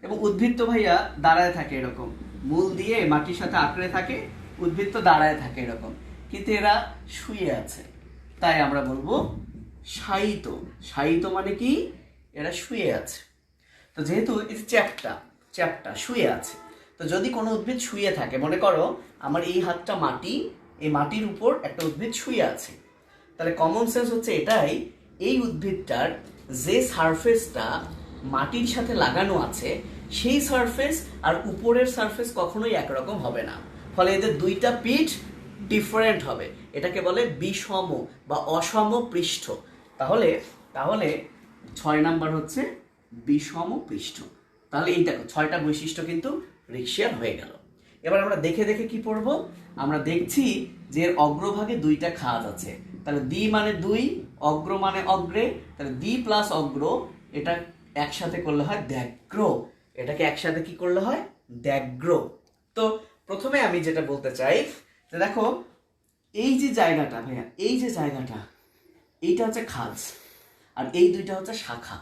Speaker 1: এবং উদ্ভিদ তো ভাইয়া দাঁড়ায় থাকে এরকম, মূল দিয়ে মাটির সাথে আঁকড়ে থাকে, উদ্ভিদ তো দাঁড়ায় থাকে এরকম, কিন্তু এরা শুয়ে আছে, তাই আমরা বলবো শায়িত। শায়িত মানে কি? এরা শুয়ে আছে। তো যেহেতু এটা চ্যাপ্টা, চ্যাপ্টা শুয়ে আছে, তো যদি কোনো উদ্ভিদ শুয়ে থাকে, মনে করো আমার এই হাতটা মাটি, এই মাটির উপর একটা উদ্ভিদ শুয়ে আছে, তাহলে কমন সেন্স হচ্ছে এটাই, এই উদ্ভিদটার যে সারফেসটা মাটির সাথে লাগানো আছে, সেই সারফেস আর উপরের সারফেস কখনোই একরকম হবে না, ফলে এদের দুইটা পিঠ ডিফারেন্ট হবে। এটাকে বলে বিষম বা অসম পৃষ্ঠ। তাহলে তাহলে 6 নাম্বার হচ্ছে বিষম পৃষ্ঠ। তাহলে এই দেখো 6টা বৈশিষ্ট্য কিন্তু রিকশিয়ার হয়ে গেল। এবার আমরা দেখে দেখে কি পড়ব? আমরা দেখছি যে এর অগ্রভাগে 2টা খাঁজ আছে, তাহলে দ্বি মানে 2, অগ্র মানে অগ্রে, তাহলে দ্বি প্লাস অগ্র, এটা একসাথে করলে হয় দ্যাগ্র। এটাকে একসাথে কি করলে হয়? দ্যাগ্র। তো প্রথমে আমি যেটা বলতে চাই যে দেখো এই যে জায়গাটা ভাইয়া, এই যে জায়গাটা, এইটা হচ্ছে খাঁজ, আর এই 2টা হচ্ছে শাখা।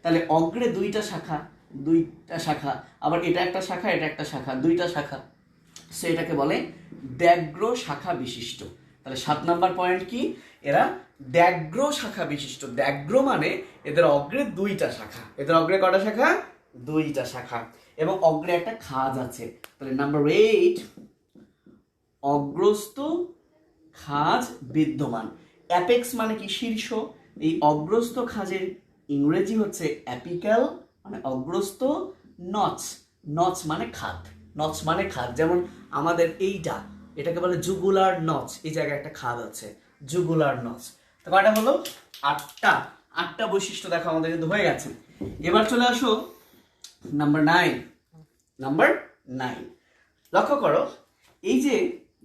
Speaker 1: তাহলে অগ্রে 2টা শাখা, 2টা শাখা, আবার এটা একটা শাখা, এটা একটা শাখা, 2টা শাখা, সো এটাকে বলে দ্যাগ্র শাখা বিশিষ্ট। তাহলে 7 নাম্বার পয়েন্ট কি? এরা দ্যাগ্র শাখা বিশিষ্ট। দ্যাগ্র মানে এদের অগ্রে 2টা শাখা। এদের অগ্রে কটা শাখা? 2টা শাখা, এবং অগ্রে একটা খাঁজ আছে। তাহলে নাম্বার 8, অগ্রস্থ খাঁজ বিদ্যমান। অ্যাপেক্স মানে কি? শীর্ষ। এই অগ্রস্থ খাঁজের ইংরেজি হচ্ছে অ্যাপিক্যাল, মানে অগ্রস্থ। নচ, নচ মানে খাদ, নচ মানে খাদ। যেমন আমাদের এইটা, এটাকে বলে জুগুলার নচ, এই জায়গায় একটা খাদ আছে, জুগুলার নচ। তো কয়টা হলো? 8টা বৈশিষ্ট্য দেখো আমাদের কিন্তু হয়ে গেছে। এবার চলে আসো নাম্বার 9। নাম্বার 9, লক্ষ্য করো এই যে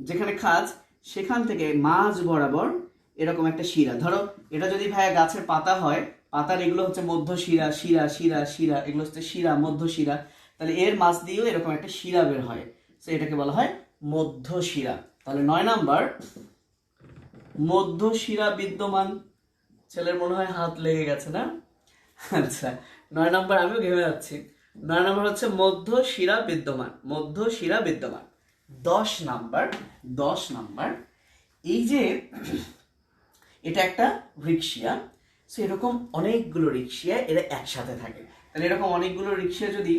Speaker 1: যেখানে খাঁজ, সেখান থেকে মাঝ বরাবর এরকম একটা শিরা। ধরো এটা যদি ভাইয়া গাছের পাতা হয়, পাতার এগুলো হচ্ছে মধ্য শিরা, শিরা শিরা শিরা, এগুলো হচ্ছে শিরা, মধ্য শিরা। তাহলে এর মাছ দিয়েও এরকম একটা শিরা বের হয়, তো এটাকে বলা হয় মধ্য শিরা। তাহলে 9 নাম্বার, মধ্য শিরা বিদ্যমান। ছেলের মনে হয় হাত লেগে গেছে না? আচ্ছা, 9 নাম্বার, আমিও ঘেমে যাচ্ছি। 9 নাম্বার হচ্ছে মধ্য শিরা বিদ্যমান, মধ্য শিরা বিদ্যমান। 10 নাম্বার, 10 নাম্বার, এই যে এটা একটা রিকশিয়া, সো এরকম অনেকগুলো রিকশিয়া এরা একসাথে থাকে। তাহলে এরকম অনেকগুলো রিকশিয়া যদি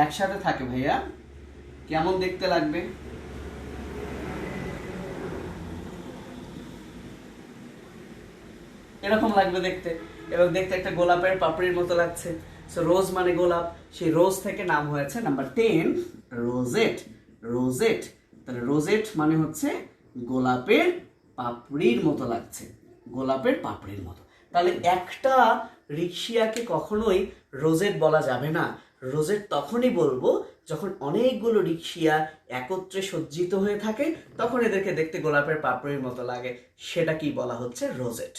Speaker 1: একসাথে থাকে ভাইয়া, কেমন দেখতে লাগবে? এরকম লাগবে দেখতে, এবং দেখতে একটা গোলাপের পাপড়ির মতো লাগছে। সো রোজ মানে গোলাপ, সেই রোজ থেকে নাম হয়েছে নাম্বার 10 রোজেট। রোজেট, তাহলে রোজেট মানে হচ্ছে গোলাপের পাপড়ির মতো লাগছে, গোলাপের পাপড়ির মতো। তাহলে একটা রিকশিয়াকে কখনোই রোজেট বলা যাবে না। রোজেট তখনই বলবো যখন অনেকগুলো রিকশিয়া একত্রে সজ্জিত হয়ে থাকে, তখন এদেরকে দেখতে গোলাপের পাপড়ির মতো লাগে, সেটা কি বলা হচ্ছে? রোজেট।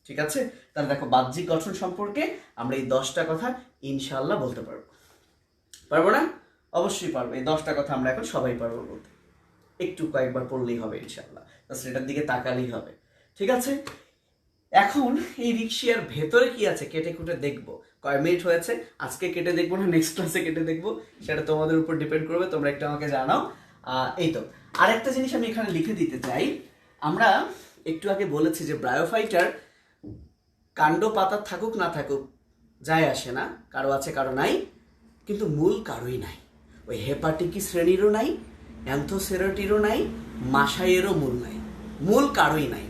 Speaker 1: ঠিক আছে? তাহলে দেখো বাহ্যিক গঠন সম্পর্কে আমরা এই 10টা কথা ইনশাআল্লাহ বলতে পারবো। পারবো না? অবশ্যই পারবো। এই 10টা কথা আমরা এখন সবাই পারবো বলতে। একটু কয়েকবার পড়লেই হবে ইনশাল্লাহ, সেটার দিকে তাকালেই হবে। ঠিক আছে, এখন এই রিক্সার ভেতরে কি আছে কেটে কুটে দেখবো। কয় মিনিট হয়েছে আজকে কেটে দেখবো না নেক্সট ক্লাসে কেটে দেখবো, সেটা তোমাদের উপর ডিপেন্ড করবে, তোমরা একটু আমাকে জানাও। এই তো আরেকটা জিনিস আমি এখানে লিখে দিতে চাই। আমরা একটু আগে বলেছি যে ব্রায়োফাইটার কাণ্ড পাতা থাকুক না থাকুক যায় আসে না, কারো আছে কারো নাই, কিন্তু মূল কারোই নাই। ওই হেপাটিকি শ্রেণীরও নাই, অ্যান্থোসেরাটিরও নাই, মাসাইয়েরও মূল নাই, মূল কারোই নাই।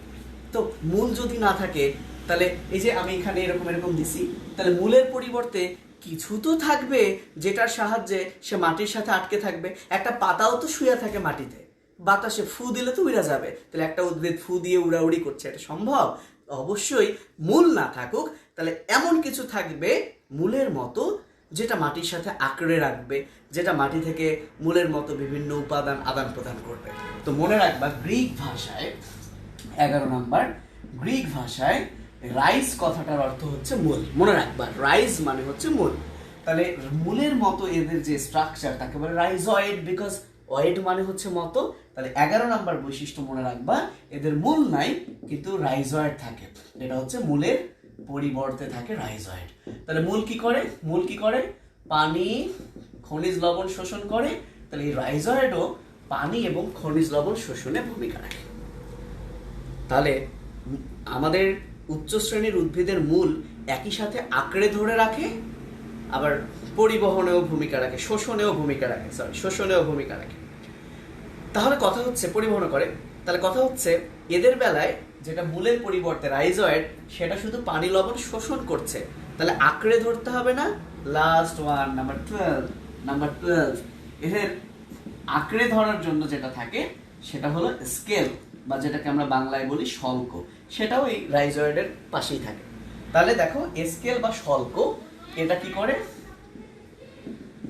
Speaker 1: তো মূল যদি না থাকে তাহলে এই যে আমি এখানে এরকম এরকম দিছি, তাহলে মূলের পরিবর্তে কিছু তো থাকবে যেটার সাহায্যে সে মাটির সাথে আটকে থাকবে। একটা পাতাও তো শুয়ে থাকে মাটিতে, বাতাসে ফু দিলে তো উড়া যাবে। তাহলে একটা উদ্ভিদ ফু দিয়ে উড়াউড়ি করছে, এটা সম্ভব? অবশ্যই মূল না থাকুক, তাহলে এমন কিছু থাকবে মূলের মতো যেটা মাটির সাথে আঁকড়ে রাখবে, যেটা মাটি থেকে মূলের মতো বিভিন্ন উপাদান আদান প্রদান করবে। তো মনে রাখবা গ্রিক ভাষায় 11 নাম্বার, গ্রিক ভাষায় রাইজ কথাটার অর্থ হচ্ছে মূল। মনে রাখবা রাইজ মানে হচ্ছে মূল। তাহলে মূলের মতো এদের যে স্ট্রাকচার তাকে বলে রাইজয়েড, বিকজ অয়েড মানে হচ্ছে মতো। তাহলে 11 নাম্বার বৈশিষ্ট্য মনে রাখবা, এদের মূল নাই কিন্তু রাইজয়েড থাকে, এটা হচ্ছে মূলের পরিবর্তে থাকে রাইজয়েড। তাহলে মূল কি করে? মূল কি করে? পানি খনিজ লবণ শোষণ করে। তাহলে এই রাইজয়েডও পানি এবং খনিজ লবণ শোষণে ভূমিকা রাখে। তাহলে আমাদের উচ্চ শ্রেণীর উদ্ভিদের মূল একই সাথে আঁকড়ে ধরে রাখে, আবার পরিবহনেও ভূমিকা রাখে, শোষণেও ভূমিকা রাখে, শোষণেও ভূমিকা রাখে। তাহলে কথা হচ্ছে পরিবহন করে, তাহলে কথা হচ্ছে এদের বেলায় যেটা মূলের পরিবর্তে রাইজয়েড, সেটা শুধু পানি লবণ শোষণ করছে, তাহলে আঁকড়ে ধরতে হবে না। লাস্ট ওয়ান, নাম্বার 12, এদের আঁকড়ে ধরার জন্য যেটা থাকে সেটা হলো স্কেল, বা যেটাকে আমরা বাংলায় বলি শল্ক, সেটাও এই রাইজয়েডের পাশেই থাকে। তাহলে দেখো স্কেল বা শল্ক এটা কি করে?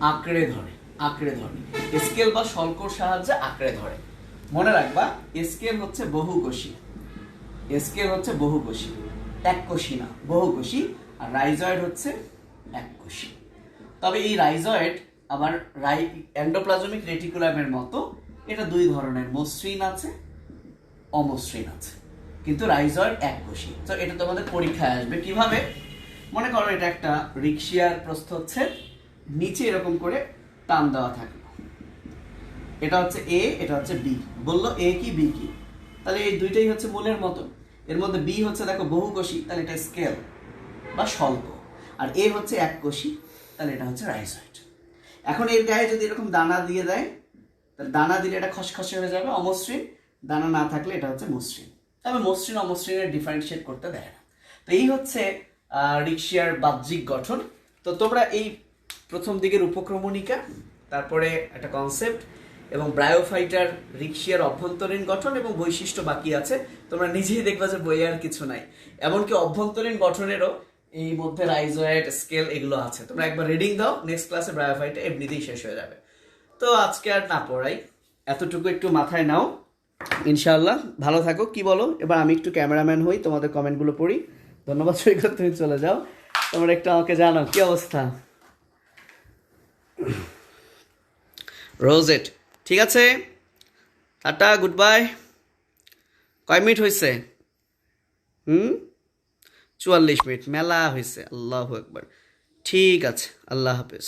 Speaker 1: আঁকড়ে ধরে, আঁকড়ে ধরে। স্কেল বা শল্কর সাহায্যে আঁকড়ে ধরে। মনে রাখবা স্কেল হচ্ছে বহুকোষী, স্কেল হচ্ছে বহুকোষী, এককোষী না, বহুকোষী। আর রাইজয়েড হচ্ছে এককোষী। তবে এই রাইজয়েড আবার এন্ডোপ্লাজমিক রেটিকুলামের মতো, এটা দুই ধরনের, মসৃণ আছে, অমসৃণ আছে, কিন্তু রাইজয়েড এককোষী। তো এটা তোমাদের পরীক্ষায় আসবে কিভাবে। মনে করো এটা একটা রিক্সিয়ার প্রস্থচ্ছেদ, নিচে এরকম করে টান দেওয়া থাকলো, এটা হচ্ছে এ, এটা হচ্ছে বি। বললো এ কি বি কি, তাহলে এই দুইটাই হচ্ছে মূলের মতো। এর মধ্যে বি হচ্ছে দেখো বহুকোষী, তাহলে এটা স্কেল বা স্বল্প, আর এ হচ্ছে এককোষী, তাহলে এটা হচ্ছে রাইজয়েড। এখন এর গায়ে যদি এরকম দানা দিয়ে দেয়, তাহলে দানা দিলে এটা খসখসে হয়ে যাবে, অমসৃণ। দানা না থাকলে এটা হচ্ছে মসৃণ। তবে মসৃণ অমসৃণের ডিফারেন্সিয়েট করতে দেয় না। তো এই হচ্ছে রিক্সিয়ার বাহ্যিক গঠন। তো তোমরা এই প্রথম দিকের উপক্রমণিকা, তারপরে একটা কনসেপ্ট, এবং ব্রায়োফাইটার রিক্সিয়ার অভ্যন্তরীণ গঠন এবং বৈশিষ্ট্য বাকি আছে। তোমরা নিজেই দেখবা যে বইয়ে আর কিছু নাই, এমনকি অভ্যন্তরীণ গঠনেরও এই মধ্যে রাইজয়েড, স্কেল এগুলো আছে। তোমরা একবার রিডিং দাও, নেক্সট ক্লাসে ব্রায়োফাইটা এমনিতেই শেষ হয়ে যাবে। তো আজকে আর না পড়াই, এতটুকু একটু মাথায় নাও ইনশাআল্লাহ। ভালো থাকো। কি বলো? এবার আমি একটু ক্যামেরাম্যান হই, তোমাদের কমেন্টগুলো পড়ি। ধন্যবাদ সৈকত, তুমি চলে যাও। তোমরা একটু আমাকে জানাও কি অবস্থা। রোজেট, ঠিক আছে, টাটা, গুড বাই। কয় মিনিট হয়েছে? 44 মিনিট, মেলা হয়েছে। আল্লাহু আকবার। ঠিক আছে, আল্লাহ হাফেজ।